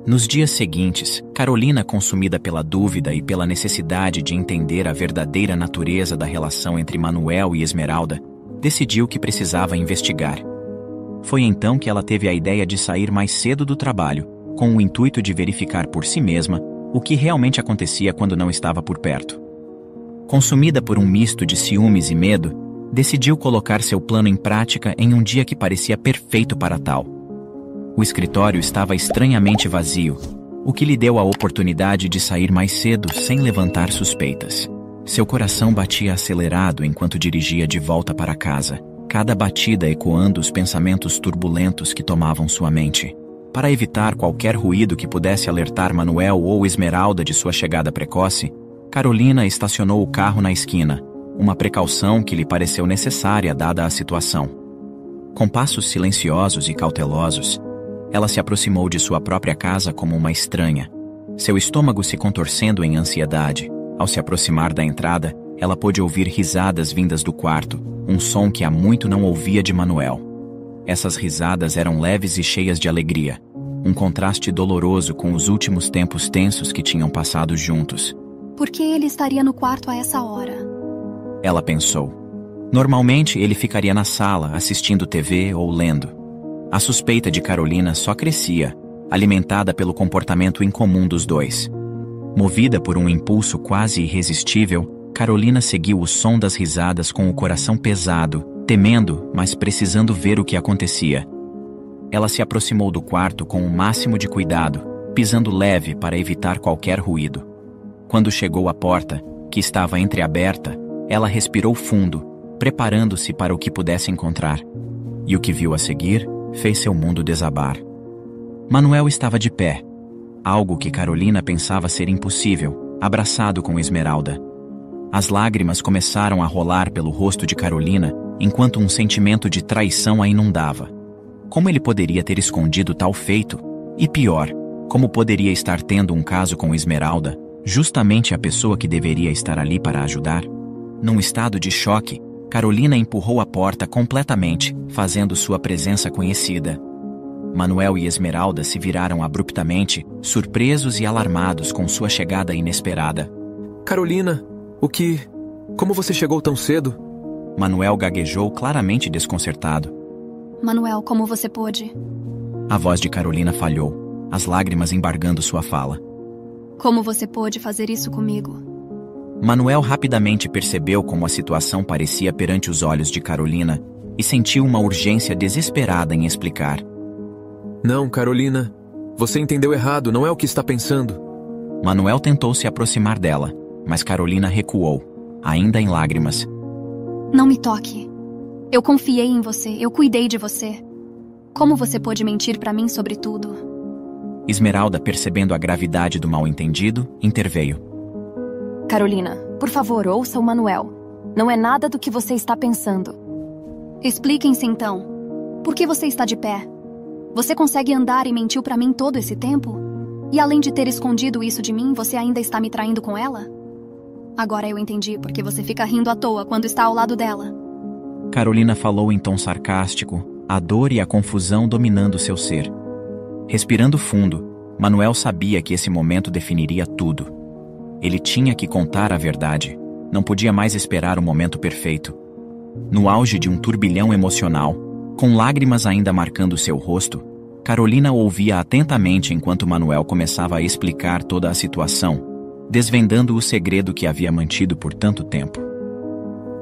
Nos dias seguintes, Carolina, consumida pela dúvida e pela necessidade de entender a verdadeira natureza da relação entre Manuel e Esmeralda, decidiu que precisava investigar. Foi então que ela teve a ideia de sair mais cedo do trabalho, com o intuito de verificar por si mesma o que realmente acontecia quando não estava por perto. Consumida por um misto de ciúmes e medo, decidiu colocar seu plano em prática em um dia que parecia perfeito para tal. O escritório estava estranhamente vazio, o que lhe deu a oportunidade de sair mais cedo sem levantar suspeitas. Seu coração batia acelerado enquanto dirigia de volta para casa, cada batida ecoando os pensamentos turbulentos que tomavam sua mente. Para evitar qualquer ruído que pudesse alertar Manuel ou Esmeralda de sua chegada precoce, Carolina estacionou o carro na esquina, uma precaução que lhe pareceu necessária dada a situação. Com passos silenciosos e cautelosos, ela se aproximou de sua própria casa como uma estranha, seu estômago se contorcendo em ansiedade. Ao se aproximar da entrada, ela pôde ouvir risadas vindas do quarto, um som que há muito não ouvia de Manuel. Essas risadas eram leves e cheias de alegria, um contraste doloroso com os últimos tempos tensos que tinham passado juntos. Por que ele estaria no quarto a essa hora? Ela pensou. Normalmente ele ficaria na sala, assistindo TV ou lendo. A suspeita de Carolina só crescia, alimentada pelo comportamento incomum dos dois. Movida por um impulso quase irresistível, Carolina seguiu o som das risadas com o coração pesado, temendo, mas precisando ver o que acontecia. Ela se aproximou do quarto com o máximo de cuidado, pisando leve para evitar qualquer ruído. Quando chegou à porta, que estava entreaberta, ela respirou fundo, preparando-se para o que pudesse encontrar. E o que viu a seguir fez seu mundo desabar. Manuel estava de pé, algo que Carolina pensava ser impossível, abraçado com Esmeralda. As lágrimas começaram a rolar pelo rosto de Carolina, enquanto um sentimento de traição a inundava. Como ele poderia ter escondido tal feito? E pior, como poderia estar tendo um caso com Esmeralda, justamente a pessoa que deveria estar ali para ajudar? Num estado de choque, Carolina empurrou a porta completamente, fazendo sua presença conhecida. Manuel e Esmeralda se viraram abruptamente, surpresos e alarmados com sua chegada inesperada. Carolina, como você chegou tão cedo? Manuel gaguejou claramente desconcertado. Manuel, como você pôde? A voz de Carolina falhou, as lágrimas embargando sua fala. Como você pôde fazer isso comigo? Manuel rapidamente percebeu como a situação parecia perante os olhos de Carolina e sentiu uma urgência desesperada em explicar. Não, Carolina. Você entendeu errado, não é o que está pensando. Manuel tentou se aproximar dela, mas Carolina recuou, ainda em lágrimas. Não me toque. Eu confiei em você, eu cuidei de você. Como você pôde mentir para mim sobre tudo? Esmeralda, percebendo a gravidade do mal-entendido, interveio. Carolina, por favor, ouça o Manuel. Não é nada do que você está pensando. Expliquem-se então. Por que você está de pé? Você consegue andar e mentiu para mim todo esse tempo? E além de ter escondido isso de mim, você ainda está me traindo com ela? Agora eu entendi porque você fica rindo à toa quando está ao lado dela. Carolina falou em tom sarcástico, a dor e a confusão dominando seu ser. Respirando fundo, Manuel sabia que esse momento definiria tudo. Ele tinha que contar a verdade. Não podia mais esperar o momento perfeito. No auge de um turbilhão emocional, com lágrimas ainda marcando seu rosto, Carolina ouvia atentamente enquanto Manuel começava a explicar toda a situação, desvendando o segredo que havia mantido por tanto tempo.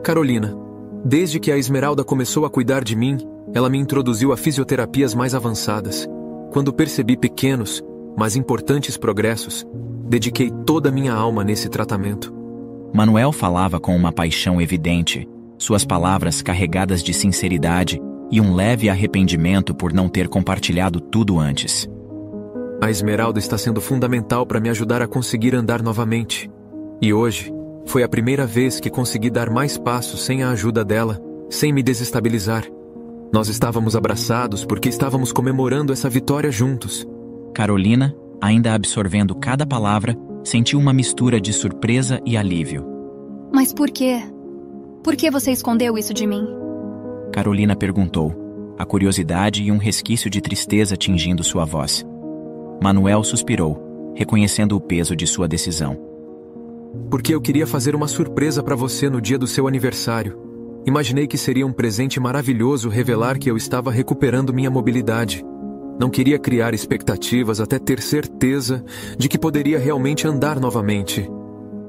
Carolina, desde que a Esmeralda começou a cuidar de mim, ela me introduziu a fisioterapias mais avançadas. Quando percebi pequenos, mas importantes progressos, dediquei toda a minha alma nesse tratamento. Manuel falava com uma paixão evidente, suas palavras carregadas de sinceridade e um leve arrependimento por não ter compartilhado tudo antes. A Esmeralda está sendo fundamental para me ajudar a conseguir andar novamente. E hoje, foi a primeira vez que consegui dar mais passos sem a ajuda dela, sem me desestabilizar. Nós estávamos abraçados porque estávamos comemorando essa vitória juntos. Carolina, ainda absorvendo cada palavra, sentiu uma mistura de surpresa e alívio. Mas por quê? Por que você escondeu isso de mim? Carolina perguntou, a curiosidade e um resquício de tristeza tingindo sua voz. Manuel suspirou, reconhecendo o peso de sua decisão. Porque eu queria fazer uma surpresa para você no dia do seu aniversário. Imaginei que seria um presente maravilhoso revelar que eu estava recuperando minha mobilidade. Não queria criar expectativas até ter certeza de que poderia realmente andar novamente.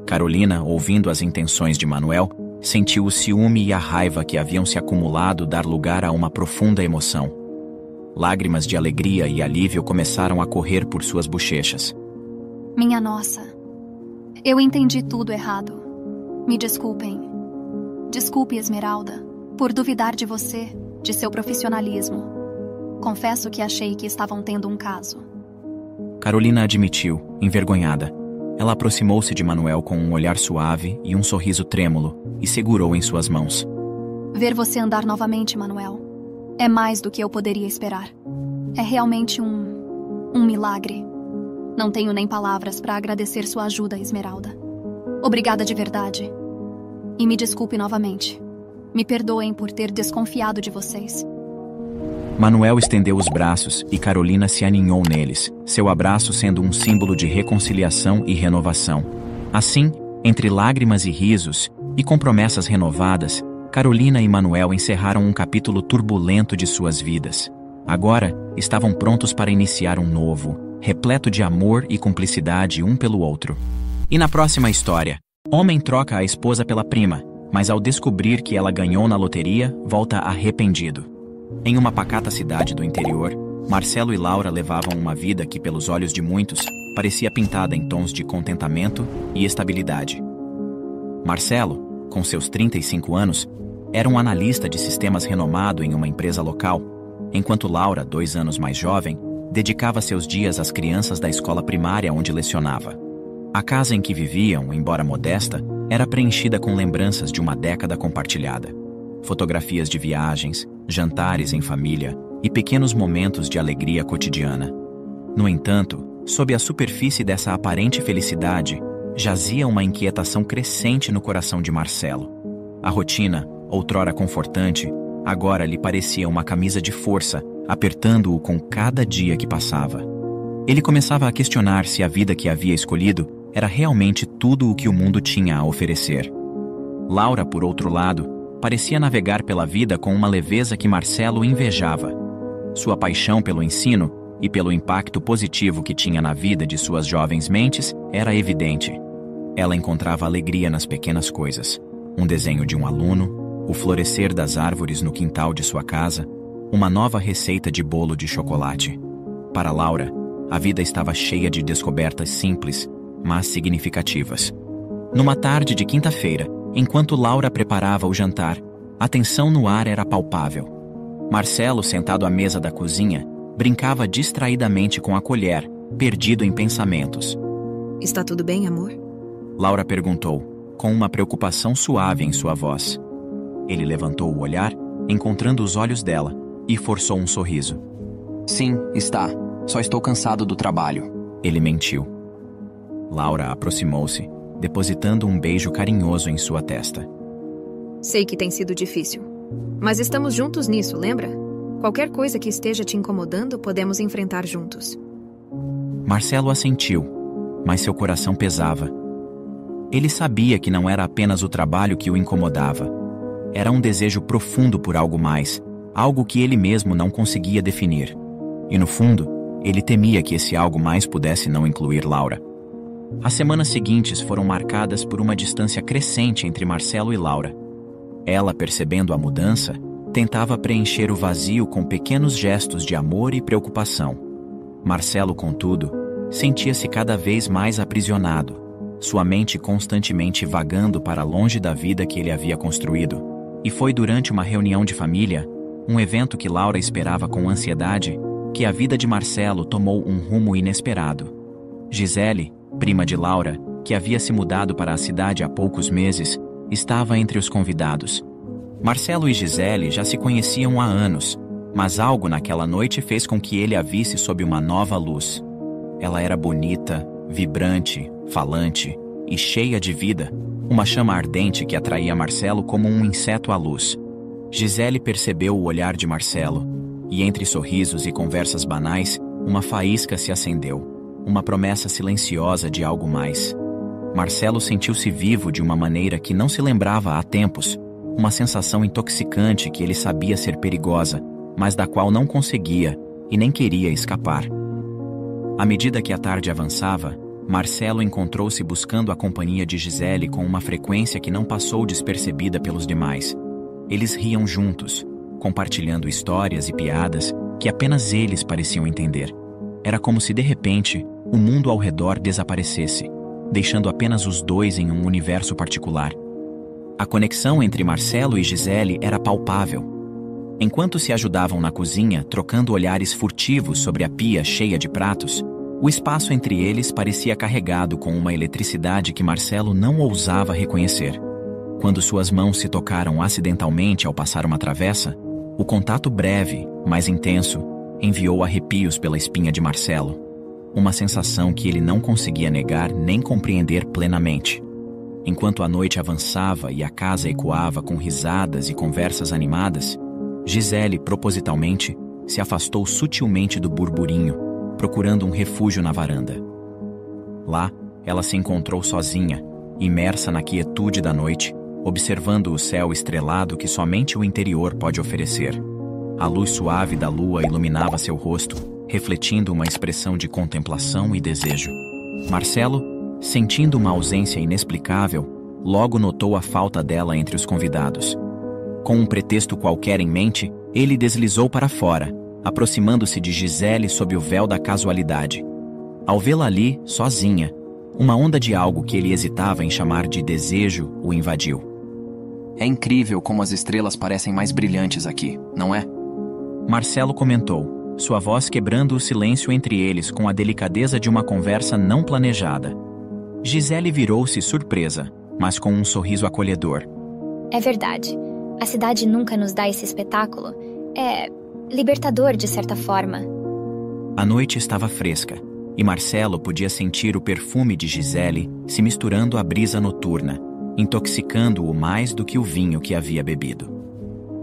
Carolina, ouvindo as intenções de Manuel, sentiu o ciúme e a raiva que haviam se acumulado dar lugar a uma profunda emoção. Lágrimas de alegria e alívio começaram a correr por suas bochechas. Minha nossa, eu entendi tudo errado. Me desculpem. Desculpe, Esmeralda, por duvidar de você, de seu profissionalismo. Confesso que achei que estavam tendo um caso. Carolina admitiu, envergonhada. Ela aproximou-se de Manuel com um olhar suave e um sorriso trêmulo e segurou em suas mãos. Ver você andar novamente, Manuel, é mais do que eu poderia esperar. É realmente um milagre. Não tenho nem palavras para agradecer sua ajuda, Esmeralda. Obrigada de verdade. E me desculpe novamente. Me perdoem por ter desconfiado de vocês. Manuel estendeu os braços e Carolina se aninhou neles, seu abraço sendo um símbolo de reconciliação e renovação. Assim, entre lágrimas e risos, e com promessas renovadas, Carolina e Manuel encerraram um capítulo turbulento de suas vidas. Agora, estavam prontos para iniciar um novo, repleto de amor e cumplicidade um pelo outro. E na próxima história, homem troca a esposa pela prima, mas ao descobrir que ela ganhou na loteria, volta arrependido. Em uma pacata cidade do interior, Marcelo e Laura levavam uma vida que, pelos olhos de muitos, parecia pintada em tons de contentamento e estabilidade. Marcelo, com seus 35 anos, era um analista de sistemas renomado em uma empresa local, enquanto Laura, 2 anos mais jovem, dedicava seus dias às crianças da escola primária onde lecionava. A casa em que viviam, embora modesta, era preenchida com lembranças de uma década compartilhada. Fotografias de viagens, jantares em família e pequenos momentos de alegria cotidiana. No entanto, sob a superfície dessa aparente felicidade, jazia uma inquietação crescente no coração de Marcelo. A rotina, outrora confortante, agora lhe parecia uma camisa de força, apertando-o com cada dia que passava. Ele começava a questionar se a vida que havia escolhido era realmente tudo o que o mundo tinha a oferecer. Laura, por outro lado, parecia navegar pela vida com uma leveza que Marcelo invejava. Sua paixão pelo ensino e pelo impacto positivo que tinha na vida de suas jovens mentes era evidente. Ela encontrava alegria nas pequenas coisas: um desenho de um aluno, o florescer das árvores no quintal de sua casa, uma nova receita de bolo de chocolate. Para Laura, a vida estava cheia de descobertas simples, mas significativas. Numa tarde de quinta-feira, enquanto Laura preparava o jantar, a tensão no ar era palpável. Marcelo, sentado à mesa da cozinha, brincava distraidamente com a colher, perdido em pensamentos. Está tudo bem, amor? Laura perguntou, com uma preocupação suave em sua voz. Ele levantou o olhar, encontrando os olhos dela, e forçou um sorriso. Sim, está. Só estou cansado do trabalho. Ele mentiu. Laura aproximou-se, depositando um beijo carinhoso em sua testa. Sei que tem sido difícil, mas estamos juntos nisso, lembra? Qualquer coisa que esteja te incomodando, podemos enfrentar juntos. Marcelo assentiu, mas seu coração pesava. Ele sabia que não era apenas o trabalho que o incomodava. Era um desejo profundo por algo mais, algo que ele mesmo não conseguia definir. E no fundo, ele temia que esse algo mais pudesse não incluir Laura. As semanas seguintes foram marcadas por uma distância crescente entre Marcelo e Laura. Ela, percebendo a mudança, tentava preencher o vazio com pequenos gestos de amor e preocupação. Marcelo, contudo, sentia-se cada vez mais aprisionado, sua mente constantemente vagando para longe da vida que ele havia construído. E foi durante uma reunião de família, um evento que Laura esperava com ansiedade, que a vida de Marcelo tomou um rumo inesperado. Gisele, prima de Laura, que havia se mudado para a cidade há poucos meses, estava entre os convidados. Marcelo e Gisele já se conheciam há anos, mas algo naquela noite fez com que ele a visse sob uma nova luz. Ela era bonita, vibrante, falante e cheia de vida, uma chama ardente que atraía Marcelo como um inseto à luz. Gisele percebeu o olhar de Marcelo, e entre sorrisos e conversas banais, uma faísca se acendeu. Uma promessa silenciosa de algo mais. Marcelo sentiu-se vivo de uma maneira que não se lembrava há tempos, uma sensação intoxicante que ele sabia ser perigosa, mas da qual não conseguia e nem queria escapar. À medida que a tarde avançava, Marcelo encontrou-se buscando a companhia de Gisele com uma frequência que não passou despercebida pelos demais. Eles riam juntos, compartilhando histórias e piadas que apenas eles pareciam entender. Era como se, de repente, o mundo ao redor desaparecesse, deixando apenas os dois em um universo particular. A conexão entre Marcelo e Gisele era palpável. Enquanto se ajudavam na cozinha, trocando olhares furtivos sobre a pia cheia de pratos, o espaço entre eles parecia carregado com uma eletricidade que Marcelo não ousava reconhecer. Quando suas mãos se tocaram acidentalmente ao passar uma travessa, o contato breve, mas intenso, enviou arrepios pela espinha de Marcelo. Uma sensação que ele não conseguia negar nem compreender plenamente. Enquanto a noite avançava e a casa ecoava com risadas e conversas animadas, Gisele, propositalmente, se afastou sutilmente do burburinho, procurando um refúgio na varanda. Lá, ela se encontrou sozinha, imersa na quietude da noite, observando o céu estrelado que somente o interior pode oferecer. A luz suave da lua iluminava seu rosto, refletindo uma expressão de contemplação e desejo. Marcelo, sentindo uma ausência inexplicável, logo notou a falta dela entre os convidados. Com um pretexto qualquer em mente, ele deslizou para fora, aproximando-se de Gisele sob o véu da casualidade. Ao vê-la ali, sozinha, uma onda de algo que ele hesitava em chamar de desejo o invadiu. É incrível como as estrelas parecem mais brilhantes aqui, não é? Marcelo comentou, sua voz quebrando o silêncio entre eles com a delicadeza de uma conversa não planejada. Gisele virou-se surpresa, mas com um sorriso acolhedor. É verdade. A cidade nunca nos dá esse espetáculo. É libertador, de certa forma. A noite estava fresca, e Marcelo podia sentir o perfume de Gisele se misturando à brisa noturna, intoxicando-o mais do que o vinho que havia bebido.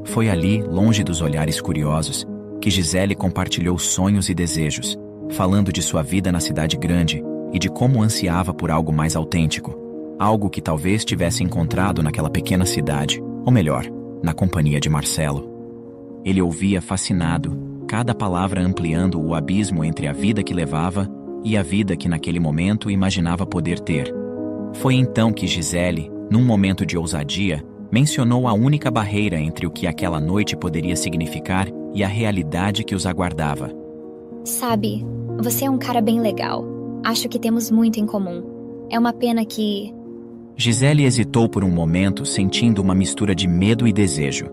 Foi ali, longe dos olhares curiosos, que Gisele compartilhou sonhos e desejos, falando de sua vida na cidade grande e de como ansiava por algo mais autêntico, algo que talvez tivesse encontrado naquela pequena cidade, ou melhor, na companhia de Marcelo. Ele ouvia fascinado, cada palavra ampliando o abismo entre a vida que levava e a vida que naquele momento imaginava poder ter. Foi então que Gisele, num momento de ousadia, mencionou a única barreira entre o que aquela noite poderia significar e a realidade que os aguardava. Sabe, você é um cara bem legal. Acho que temos muito em comum. É uma pena que... Gisele hesitou por um momento, sentindo uma mistura de medo e desejo.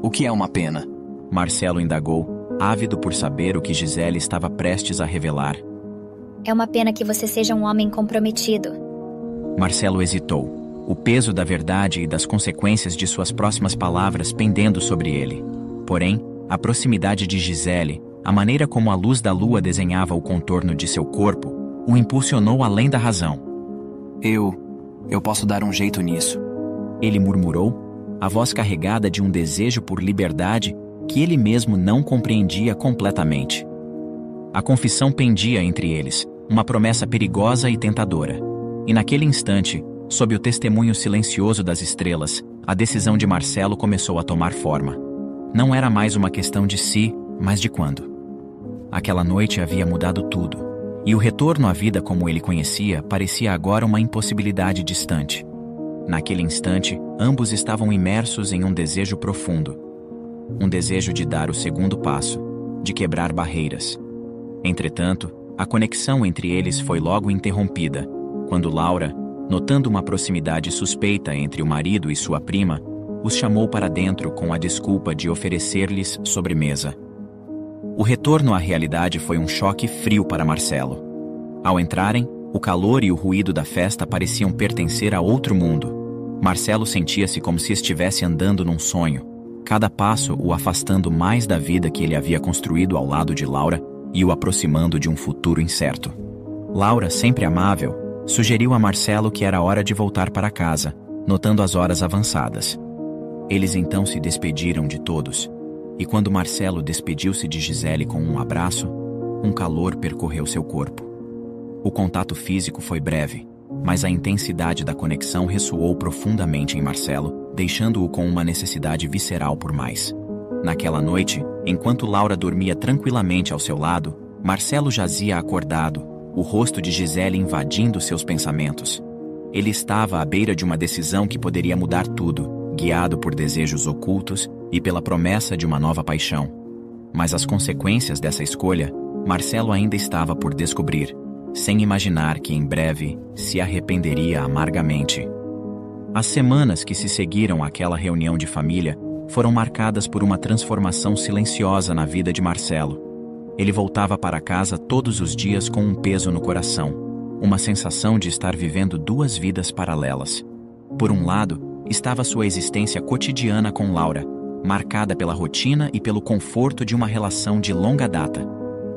O que é uma pena? Marcelo indagou, ávido por saber o que Gisele estava prestes a revelar. É uma pena que você seja um homem comprometido. Marcelo hesitou, o peso da verdade e das consequências de suas próximas palavras pendendo sobre ele. Porém, a proximidade de Gisele, a maneira como a luz da lua desenhava o contorno de seu corpo, o impulsionou além da razão. Eu posso dar um jeito nisso. Ele murmurou, a voz carregada de um desejo por liberdade que ele mesmo não compreendia completamente. A confissão pendia entre eles, uma promessa perigosa e tentadora. E naquele instante, sob o testemunho silencioso das estrelas, a decisão de Marcelo começou a tomar forma. Não era mais uma questão de se, mas de quando. Aquela noite havia mudado tudo, e o retorno à vida como ele conhecia parecia agora uma impossibilidade distante. Naquele instante, ambos estavam imersos em um desejo profundo. Um desejo de dar o segundo passo, de quebrar barreiras. Entretanto, a conexão entre eles foi logo interrompida, quando Laura, notando uma proximidade suspeita entre o marido e sua prima, os chamou para dentro com a desculpa de oferecer-lhes sobremesa. O retorno à realidade foi um choque frio para Marcelo. Ao entrarem, o calor e o ruído da festa pareciam pertencer a outro mundo. Marcelo sentia-se como se estivesse andando num sonho, cada passo o afastando mais da vida que ele havia construído ao lado de Laura e o aproximando de um futuro incerto. Laura, sempre amável, sugeriu a Marcelo que era hora de voltar para casa, notando as horas avançadas. Eles então se despediram de todos, e quando Marcelo despediu-se de Gisele com um abraço, um calor percorreu seu corpo. O contato físico foi breve, mas a intensidade da conexão ressoou profundamente em Marcelo, deixando-o com uma necessidade visceral por mais. Naquela noite, enquanto Laura dormia tranquilamente ao seu lado, Marcelo jazia acordado, o rosto de Gisele invadindo seus pensamentos. Ele estava à beira de uma decisão que poderia mudar tudo, guiado por desejos ocultos e pela promessa de uma nova paixão. Mas as consequências dessa escolha, Marcelo ainda estava por descobrir, sem imaginar que em breve se arrependeria amargamente. As semanas que se seguiram àquela reunião de família foram marcadas por uma transformação silenciosa na vida de Marcelo. Ele voltava para casa todos os dias com um peso no coração, uma sensação de estar vivendo duas vidas paralelas. Por um lado, estava sua existência cotidiana com Laura, marcada pela rotina e pelo conforto de uma relação de longa data.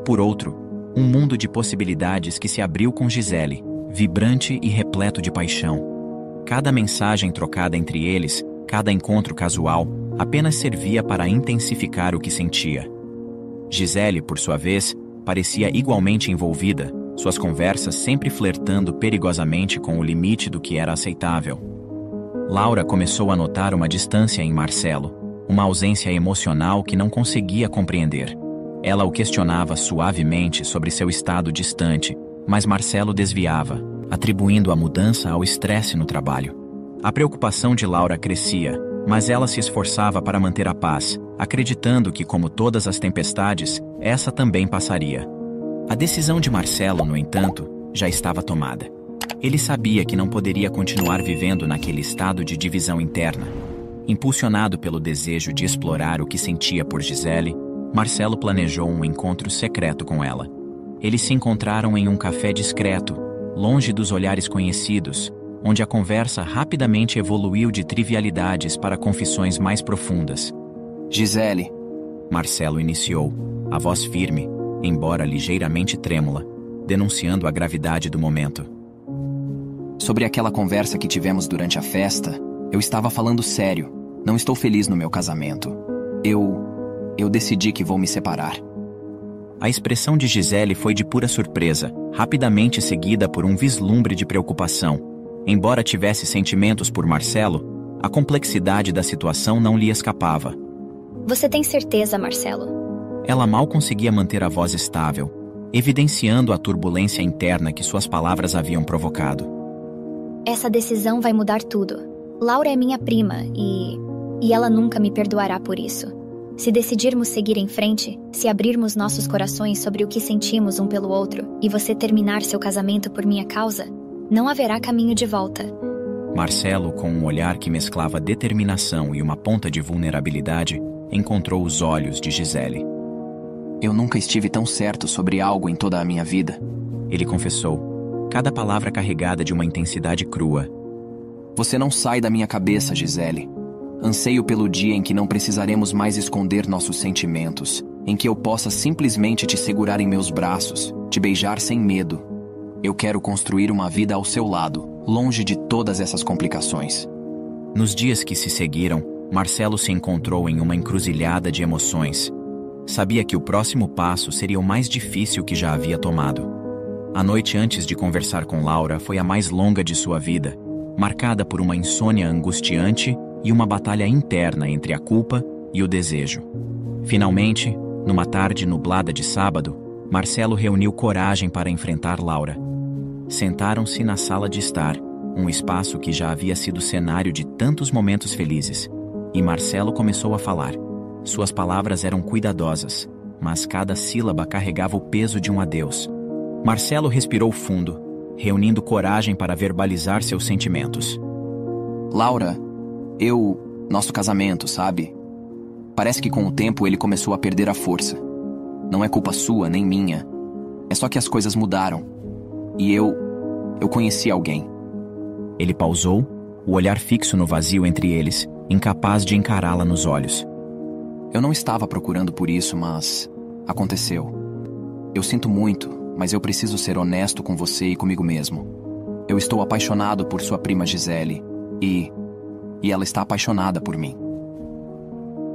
Por outro, um mundo de possibilidades que se abriu com Gisele, vibrante e repleto de paixão. Cada mensagem trocada entre eles, cada encontro casual, apenas servia para intensificar o que sentia. Gisele, por sua vez, parecia igualmente envolvida, suas conversas sempre flertando perigosamente com o limite do que era aceitável. Laura começou a notar uma distância em Marcelo, uma ausência emocional que não conseguia compreender. Ela o questionava suavemente sobre seu estado distante, mas Marcelo desviava, atribuindo a mudança ao estresse no trabalho. A preocupação de Laura crescia, mas ela se esforçava para manter a paz, acreditando que, como todas as tempestades, essa também passaria. A decisão de Marcelo, no entanto, já estava tomada. Ele sabia que não poderia continuar vivendo naquele estado de divisão interna. Impulsionado pelo desejo de explorar o que sentia por Gisele, Marcelo planejou um encontro secreto com ela. Eles se encontraram em um café discreto, longe dos olhares conhecidos, onde a conversa rapidamente evoluiu de trivialidades para confissões mais profundas. Gisele, Marcelo iniciou, a voz firme, embora ligeiramente trêmula, denunciando a gravidade do momento. Sobre aquela conversa que tivemos durante a festa, eu estava falando sério. Não estou feliz no meu casamento. Eu decidi que vou me separar. A expressão de Gisele foi de pura surpresa, rapidamente seguida por um vislumbre de preocupação. Embora tivesse sentimentos por Marcelo, a complexidade da situação não lhe escapava. Você tem certeza, Marcelo? Ela mal conseguia manter a voz estável, evidenciando a turbulência interna que suas palavras haviam provocado. Essa decisão vai mudar tudo. Laura é minha prima e ela nunca me perdoará por isso. Se decidirmos seguir em frente, se abrirmos nossos corações sobre o que sentimos um pelo outro e você terminar seu casamento por minha causa, não haverá caminho de volta. Marcelo, com um olhar que mesclava determinação e uma ponta de vulnerabilidade, encontrou os olhos de Gisele. Eu nunca estive tão certo sobre algo em toda a minha vida. Ele confessou, cada palavra carregada de uma intensidade crua. Você não sai da minha cabeça, Gisele. Anseio pelo dia em que não precisaremos mais esconder nossos sentimentos, em que eu possa simplesmente te segurar em meus braços, te beijar sem medo. Eu quero construir uma vida ao seu lado, longe de todas essas complicações. Nos dias que se seguiram, Marcelo se encontrou em uma encruzilhada de emoções. Sabia que o próximo passo seria o mais difícil que já havia tomado. A noite antes de conversar com Laura foi a mais longa de sua vida, marcada por uma insônia angustiante e uma batalha interna entre a culpa e o desejo. Finalmente, numa tarde nublada de sábado, Marcelo reuniu coragem para enfrentar Laura. Sentaram-se na sala de estar, um espaço que já havia sido cenário de tantos momentos felizes, e Marcelo começou a falar. Suas palavras eram cuidadosas, mas cada sílaba carregava o peso de um adeus. Marcelo respirou fundo, reunindo coragem para verbalizar seus sentimentos. Laura, nosso casamento, sabe? Parece que com o tempo ele começou a perder a força. Não é culpa sua, nem minha. É só que as coisas mudaram. E eu conheci alguém. Ele pausou, o olhar fixo no vazio entre eles, incapaz de encará-la nos olhos. Eu não estava procurando por isso, mas aconteceu. Eu sinto muito, mas eu preciso ser honesto com você e comigo mesmo. Eu estou apaixonado por sua prima Gisele e ela está apaixonada por mim.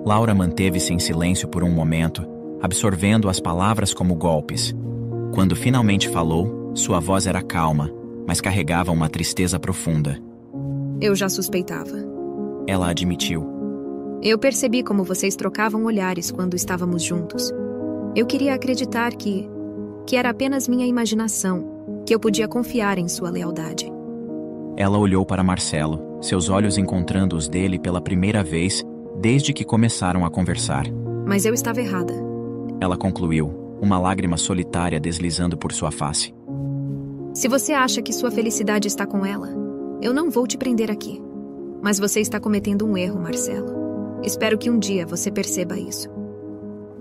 Laura manteve-se em silêncio por um momento, absorvendo as palavras como golpes. Quando finalmente falou, sua voz era calma, mas carregava uma tristeza profunda. Eu já suspeitava. Ela admitiu. Eu percebi como vocês trocavam olhares quando estávamos juntos. Eu queria acreditar que era apenas minha imaginação, que eu podia confiar em sua lealdade. Ela olhou para Marcelo, seus olhos encontrando os dele pela primeira vez desde que começaram a conversar. Mas eu estava errada. Ela concluiu, uma lágrima solitária deslizando por sua face. Se você acha que sua felicidade está com ela, eu não vou te prender aqui. Mas você está cometendo um erro, Marcelo. Espero que um dia você perceba isso.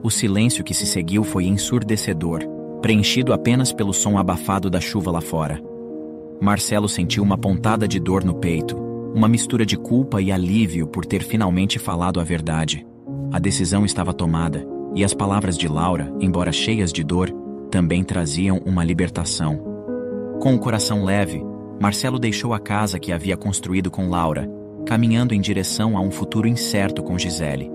O silêncio que se seguiu foi ensurdecedor, preenchido apenas pelo som abafado da chuva lá fora. Marcelo sentiu uma pontada de dor no peito, uma mistura de culpa e alívio por ter finalmente falado a verdade. A decisão estava tomada, e as palavras de Laura, embora cheias de dor, também traziam uma libertação. Com o coração leve, Marcelo deixou a casa que havia construído com Laura, caminhando em direção a um futuro incerto com Gisele.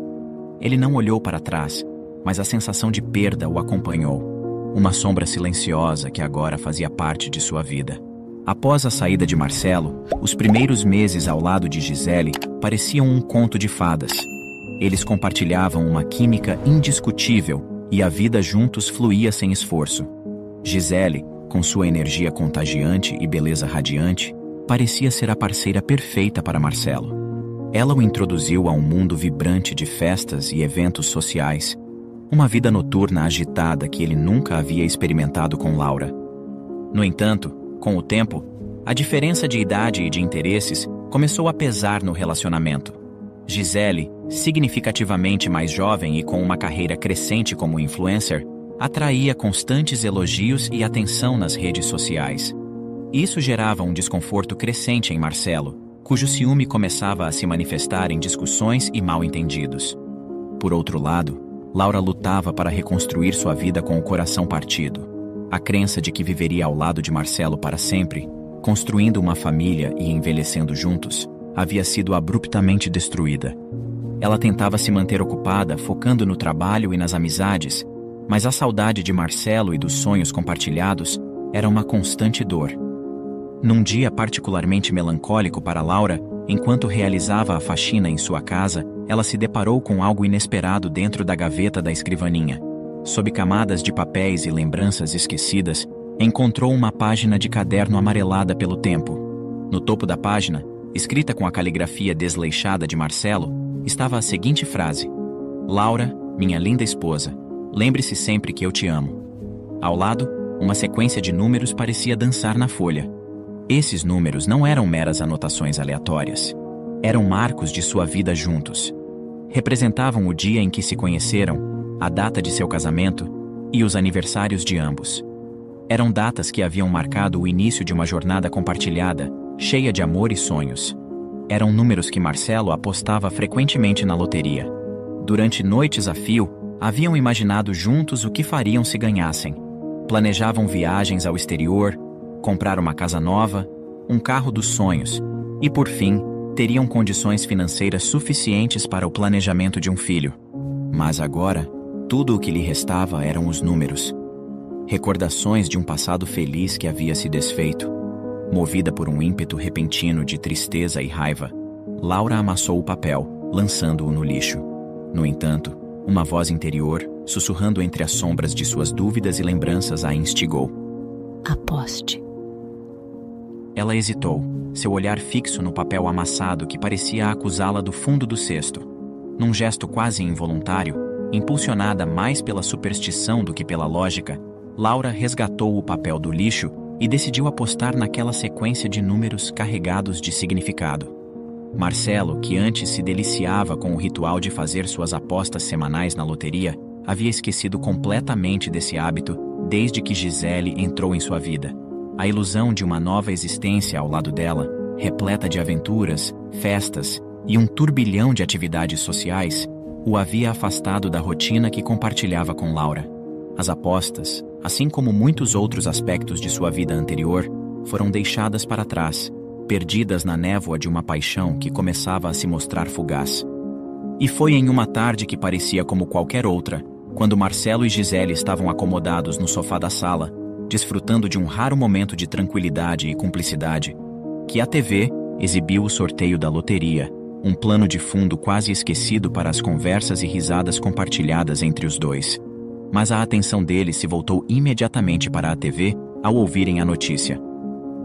Ele não olhou para trás, mas a sensação de perda o acompanhou, uma sombra silenciosa que agora fazia parte de sua vida. Após a saída de Marcelo, os primeiros meses ao lado de Gisele pareciam um conto de fadas. Eles compartilhavam uma química indiscutível e a vida juntos fluía sem esforço. Gisele, com sua energia contagiante e beleza radiante, parecia ser a parceira perfeita para Marcelo. Ela o introduziu a um mundo vibrante de festas e eventos sociais, uma vida noturna agitada que ele nunca havia experimentado com Laura. No entanto, com o tempo, a diferença de idade e de interesses começou a pesar no relacionamento. Gisele, significativamente mais jovem e com uma carreira crescente como influencer, atraía constantes elogios e atenção nas redes sociais. Isso gerava um desconforto crescente em Marcelo, cujo ciúme começava a se manifestar em discussões e mal-entendidos. Por outro lado, Laura lutava para reconstruir sua vida com o coração partido. A crença de que viveria ao lado de Marcelo para sempre, construindo uma família e envelhecendo juntos, havia sido abruptamente destruída. Ela tentava se manter ocupada, focando no trabalho e nas amizades, mas a saudade de Marcelo e dos sonhos compartilhados era uma constante dor. Num dia particularmente melancólico para Laura, enquanto realizava a faxina em sua casa, ela se deparou com algo inesperado dentro da gaveta da escrivaninha. Sob camadas de papéis e lembranças esquecidas, encontrou uma página de caderno amarelada pelo tempo. No topo da página, escrita com a caligrafia desleixada de Marcelo, estava a seguinte frase: Laura, minha linda esposa, lembre-se sempre que eu te amo. Ao lado, uma sequência de números parecia dançar na folha. Esses números não eram meras anotações aleatórias. Eram marcos de sua vida juntos. Representavam o dia em que se conheceram, a data de seu casamento e os aniversários de ambos. Eram datas que haviam marcado o início de uma jornada compartilhada, cheia de amor e sonhos. Eram números que Marcelo apostava frequentemente na loteria. Durante noites a fio, haviam imaginado juntos o que fariam se ganhassem. Planejavam viagens ao exterior, comprar uma casa nova, um carro dos sonhos e, por fim, teriam condições financeiras suficientes para o planejamento de um filho. Mas agora, tudo o que lhe restava eram os números. Recordações de um passado feliz que havia se desfeito. Movida por um ímpeto repentino de tristeza e raiva, Laura amassou o papel, lançando-o no lixo. No entanto, uma voz interior, sussurrando entre as sombras de suas dúvidas e lembranças, a instigou. Aposte. Ela hesitou, seu olhar fixo no papel amassado que parecia acusá-la do fundo do cesto. Num gesto quase involuntário, impulsionada mais pela superstição do que pela lógica, Laura resgatou o papel do lixo e decidiu apostar naquela sequência de números carregados de significado. Marcelo, que antes se deliciava com o ritual de fazer suas apostas semanais na loteria, havia esquecido completamente desse hábito desde que Gisele entrou em sua vida. A ilusão de uma nova existência ao lado dela, repleta de aventuras, festas e um turbilhão de atividades sociais, o havia afastado da rotina que compartilhava com Laura. As apostas, assim como muitos outros aspectos de sua vida anterior, foram deixadas para trás, perdidas na névoa de uma paixão que começava a se mostrar fugaz. E foi em uma tarde que parecia como qualquer outra, quando Marcelo e Gisele estavam acomodados no sofá da sala, desfrutando de um raro momento de tranquilidade e cumplicidade, que a TV exibiu o sorteio da loteria, um plano de fundo quase esquecido para as conversas e risadas compartilhadas entre os dois. Mas a atenção deles se voltou imediatamente para a TV ao ouvirem a notícia.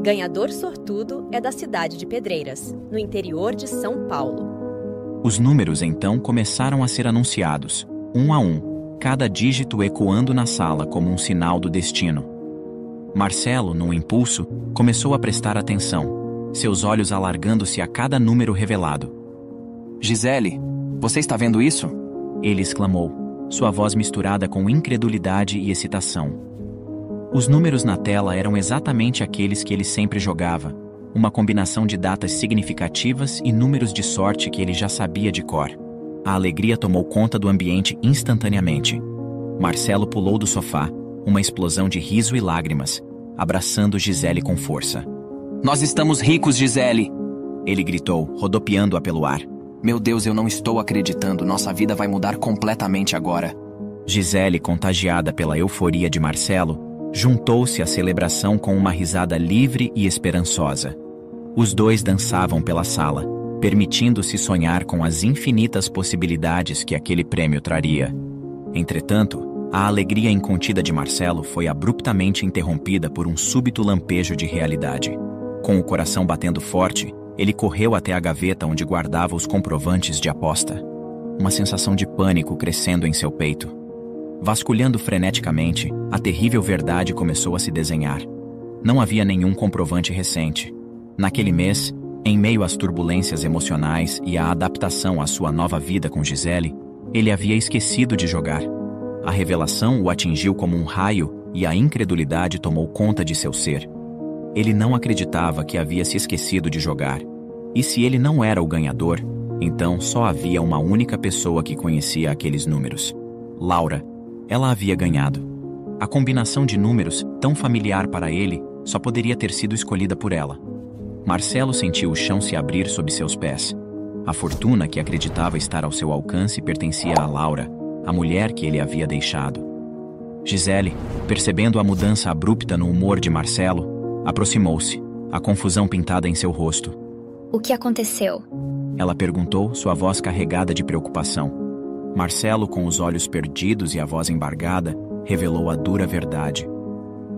Ganhador sortudo é da cidade de Pedreiras, no interior de São Paulo. Os números então começaram a ser anunciados, um a um, cada dígito ecoando na sala como um sinal do destino. Marcelo, num impulso, começou a prestar atenção, seus olhos alargando-se a cada número revelado. Gisele, você está vendo isso? Ele exclamou, sua voz misturada com incredulidade e excitação. Os números na tela eram exatamente aqueles que ele sempre jogava, uma combinação de datas significativas e números de sorte que ele já sabia de cor. A alegria tomou conta do ambiente instantaneamente. Marcelo pulou do sofá, uma explosão de riso e lágrimas, abraçando Gisele com força. Nós estamos ricos, Gisele! Ele gritou, rodopiando-a pelo ar. Meu Deus, eu não estou acreditando, nossa vida vai mudar completamente agora. Gisele, contagiada pela euforia de Marcelo, juntou-se à celebração com uma risada livre e esperançosa. Os dois dançavam pela sala, permitindo-se sonhar com as infinitas possibilidades que aquele prêmio traria. Entretanto, a alegria incontida de Marcelo foi abruptamente interrompida por um súbito lampejo de realidade. Com o coração batendo forte, Ele correu até a gaveta onde guardava os comprovantes de aposta. Uma sensação de pânico crescendo em seu peito. Vasculhando freneticamente, a terrível verdade começou a se desenhar. Não havia nenhum comprovante recente. Naquele mês, em meio às turbulências emocionais e à adaptação à sua nova vida com Gisele, ele havia esquecido de jogar. A revelação o atingiu como um raio e a incredulidade tomou conta de seu ser. Ele não acreditava que havia se esquecido de jogar. E se ele não era o ganhador, então só havia uma única pessoa que conhecia aqueles números. Laura. Ela havia ganhado. A combinação de números, tão familiar para ele, só poderia ter sido escolhida por ela. Marcelo sentiu o chão se abrir sob seus pés. A fortuna que acreditava estar ao seu alcance pertencia a Laura, a mulher que ele havia deixado. Gisele, percebendo a mudança abrupta no humor de Marcelo, aproximou-se, a confusão pintada em seu rosto. O que aconteceu? Ela perguntou, sua voz carregada de preocupação. Marcelo, com os olhos perdidos e a voz embargada, revelou a dura verdade.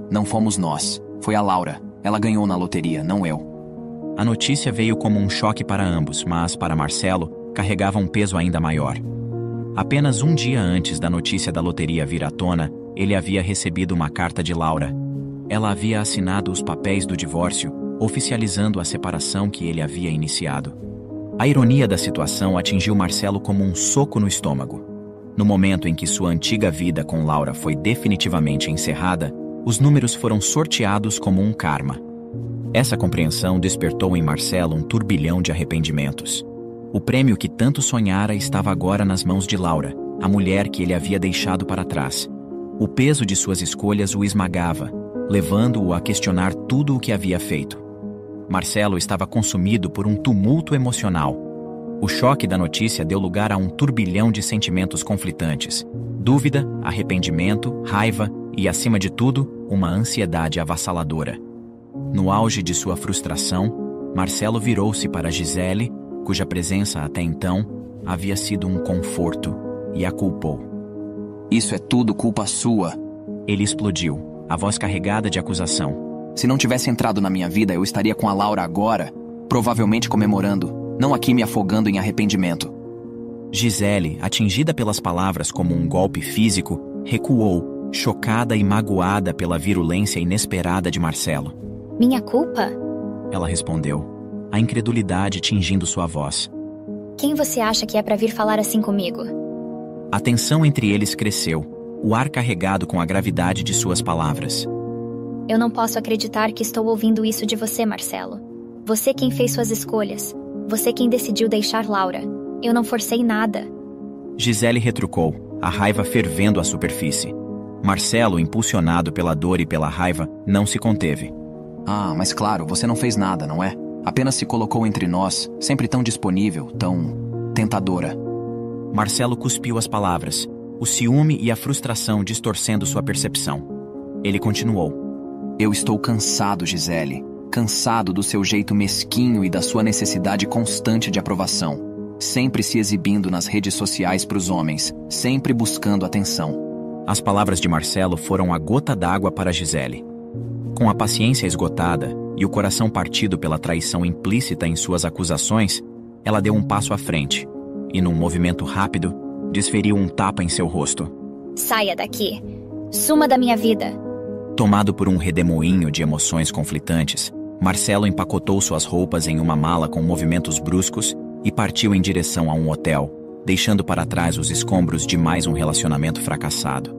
Não fomos nós. Foi a Laura. Ela ganhou na loteria, não eu. A notícia veio como um choque para ambos, mas, para Marcelo, carregava um peso ainda maior. Apenas um dia antes da notícia da loteria vir à tona, ele havia recebido uma carta de Laura. Ela havia assinado os papéis do divórcio, oficializando a separação que ele havia iniciado. A ironia da situação atingiu Marcelo como um soco no estômago. No momento em que sua antiga vida com Laura foi definitivamente encerrada, os números foram sorteados como um karma. Essa compreensão despertou em Marcelo um turbilhão de arrependimentos. O prêmio que tanto sonhara estava agora nas mãos de Laura, a mulher que ele havia deixado para trás. O peso de suas escolhas o esmagava, levando-o a questionar tudo o que havia feito. Marcelo estava consumido por um tumulto emocional. O choque da notícia deu lugar a um turbilhão de sentimentos conflitantes. Dúvida, arrependimento, raiva e, acima de tudo, uma ansiedade avassaladora. No auge de sua frustração, Marcelo virou-se para Gisele, cuja presença até então havia sido um conforto, e a culpou. Isso é tudo culpa sua. Ele explodiu, a voz carregada de acusação. Se não tivesse entrado na minha vida, eu estaria com a Laura agora, provavelmente comemorando, não aqui me afogando em arrependimento. Gisele, atingida pelas palavras como um golpe físico, recuou, chocada e magoada pela virulência inesperada de Marcelo. Minha culpa? Ela respondeu, a incredulidade tingindo sua voz. Quem você acha que é para vir falar assim comigo? A tensão entre eles cresceu, o ar carregado com a gravidade de suas palavras. Eu não posso acreditar que estou ouvindo isso de você, Marcelo. Você quem fez suas escolhas. Você quem decidiu deixar Laura. Eu não forcei nada. Gisele retrucou, a raiva fervendo à superfície. Marcelo, impulsionado pela dor e pela raiva, não se conteve. Ah, mas claro, você não fez nada, não é? Apenas se colocou entre nós, sempre tão disponível, tão tentadora. Marcelo cuspiu as palavras, o ciúme e a frustração distorcendo sua percepção. Ele continuou. Eu estou cansado, Gisele. Cansado do seu jeito mesquinho e da sua necessidade constante de aprovação. Sempre se exibindo nas redes sociais para os homens, sempre buscando atenção. As palavras de Marcelo foram a gota d'água para Gisele. Com a paciência esgotada e o coração partido pela traição implícita em suas acusações, ela deu um passo à frente e, num movimento rápido, desferiu um tapa em seu rosto. Saia daqui. Suma da minha vida. Tomado por um redemoinho de emoções conflitantes, Marcelo empacotou suas roupas em uma mala com movimentos bruscos e partiu em direção a um hotel, deixando para trás os escombros de mais um relacionamento fracassado.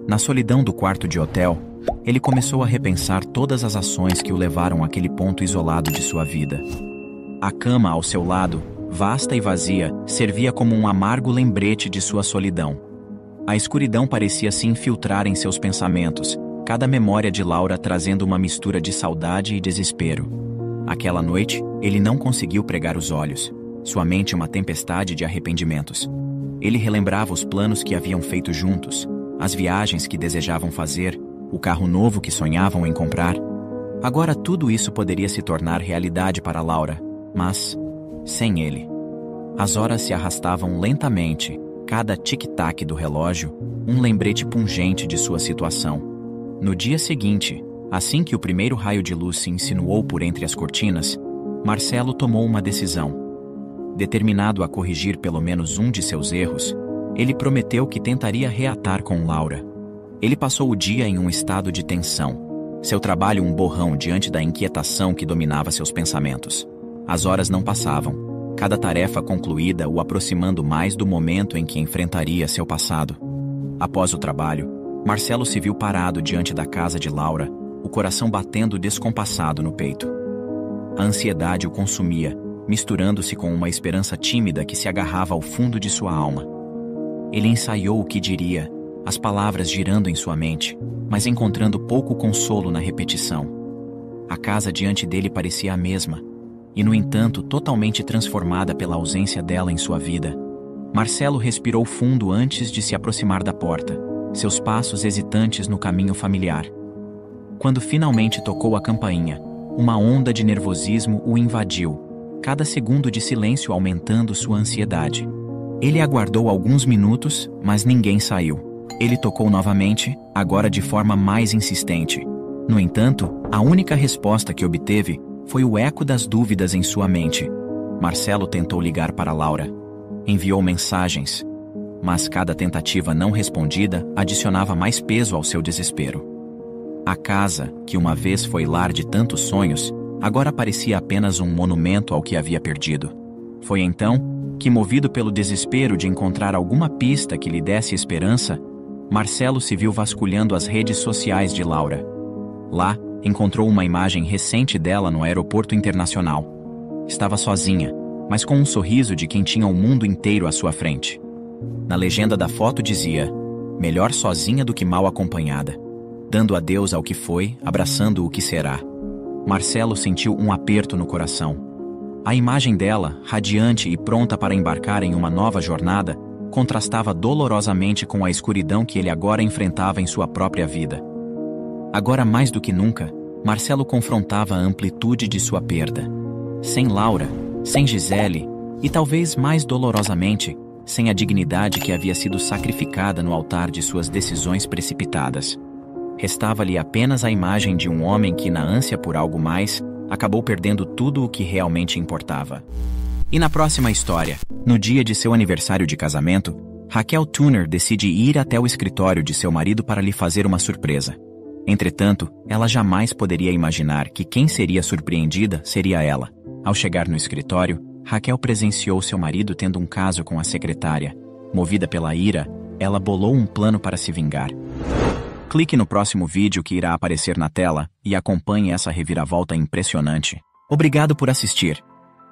Na solidão do quarto de hotel, ele começou a repensar todas as ações que o levaram àquele ponto isolado de sua vida. A cama ao seu lado, vasta e vazia, servia como um amargo lembrete de sua solidão. A escuridão parecia se infiltrar em seus pensamentos, cada memória de Laura trazendo uma mistura de saudade e desespero. Aquela noite, ele não conseguiu pregar os olhos, sua mente uma tempestade de arrependimentos. Ele relembrava os planos que haviam feito juntos, as viagens que desejavam fazer, o carro novo que sonhavam em comprar. Agora tudo isso poderia se tornar realidade para Laura, mas sem ele. As horas se arrastavam lentamente, cada tic-tac do relógio, um lembrete pungente de sua situação. No dia seguinte, assim que o primeiro raio de luz se insinuou por entre as cortinas, Marcelo tomou uma decisão. Determinado a corrigir pelo menos um de seus erros, ele prometeu que tentaria reatar com Laura. Ele passou o dia em um estado de tensão, seu trabalho um borrão diante da inquietação que dominava seus pensamentos. As horas não passavam, cada tarefa concluída o aproximando mais do momento em que enfrentaria seu passado. Após o trabalho, Marcelo se viu parado diante da casa de Laura, o coração batendo descompassado no peito. A ansiedade o consumia, misturando-se com uma esperança tímida que se agarrava ao fundo de sua alma. Ele ensaiou o que diria, as palavras girando em sua mente, mas encontrando pouco consolo na repetição. A casa diante dele parecia a mesma, e no entanto totalmente transformada pela ausência dela em sua vida. Marcelo respirou fundo antes de se aproximar da porta, seus passos hesitantes no caminho familiar. Quando finalmente tocou a campainha, uma onda de nervosismo o invadiu, cada segundo de silêncio aumentando sua ansiedade. Ele aguardou alguns minutos, mas ninguém saiu. Ele tocou novamente, agora de forma mais insistente. No entanto, a única resposta que obteve foi o eco das dúvidas em sua mente. Marcelo tentou ligar para Laura. Enviou mensagens, mas cada tentativa não respondida adicionava mais peso ao seu desespero. A casa, que uma vez foi lar de tantos sonhos, agora parecia apenas um monumento ao que havia perdido. Foi então que, movido pelo desespero de encontrar alguma pista que lhe desse esperança, Marcelo se viu vasculhando as redes sociais de Laura. Lá, encontrou uma imagem recente dela no aeroporto internacional. Estava sozinha, mas com um sorriso de quem tinha o mundo inteiro à sua frente. Na legenda da foto dizia: "Melhor sozinha do que mal acompanhada", dando adeus ao que foi, abraçando o que será. Marcelo sentiu um aperto no coração. A imagem dela, radiante e pronta para embarcar em uma nova jornada, contrastava dolorosamente com a escuridão que ele agora enfrentava em sua própria vida. Agora mais do que nunca, Marcelo confrontava a amplitude de sua perda. Sem Laura, sem Gisele, e talvez mais dolorosamente, sem a dignidade que havia sido sacrificada no altar de suas decisões precipitadas. Restava-lhe apenas a imagem de um homem que, na ânsia por algo mais, acabou perdendo tudo o que realmente importava. E na próxima história, no dia de seu aniversário de casamento, Raquel Turner decide ir até o escritório de seu marido para lhe fazer uma surpresa. Entretanto, ela jamais poderia imaginar que quem seria surpreendida seria ela. Ao chegar no escritório, Raquel presenciou seu marido tendo um caso com a secretária. Movida pela ira, ela bolou um plano para se vingar. Clique no próximo vídeo que irá aparecer na tela e acompanhe essa reviravolta impressionante. Obrigado por assistir.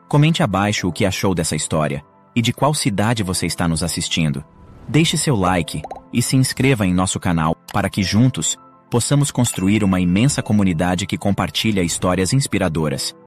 Comente abaixo o que achou dessa história e de qual cidade você está nos assistindo. Deixe seu like e se inscreva em nosso canal para que juntos possamos construir uma imensa comunidade que compartilha histórias inspiradoras.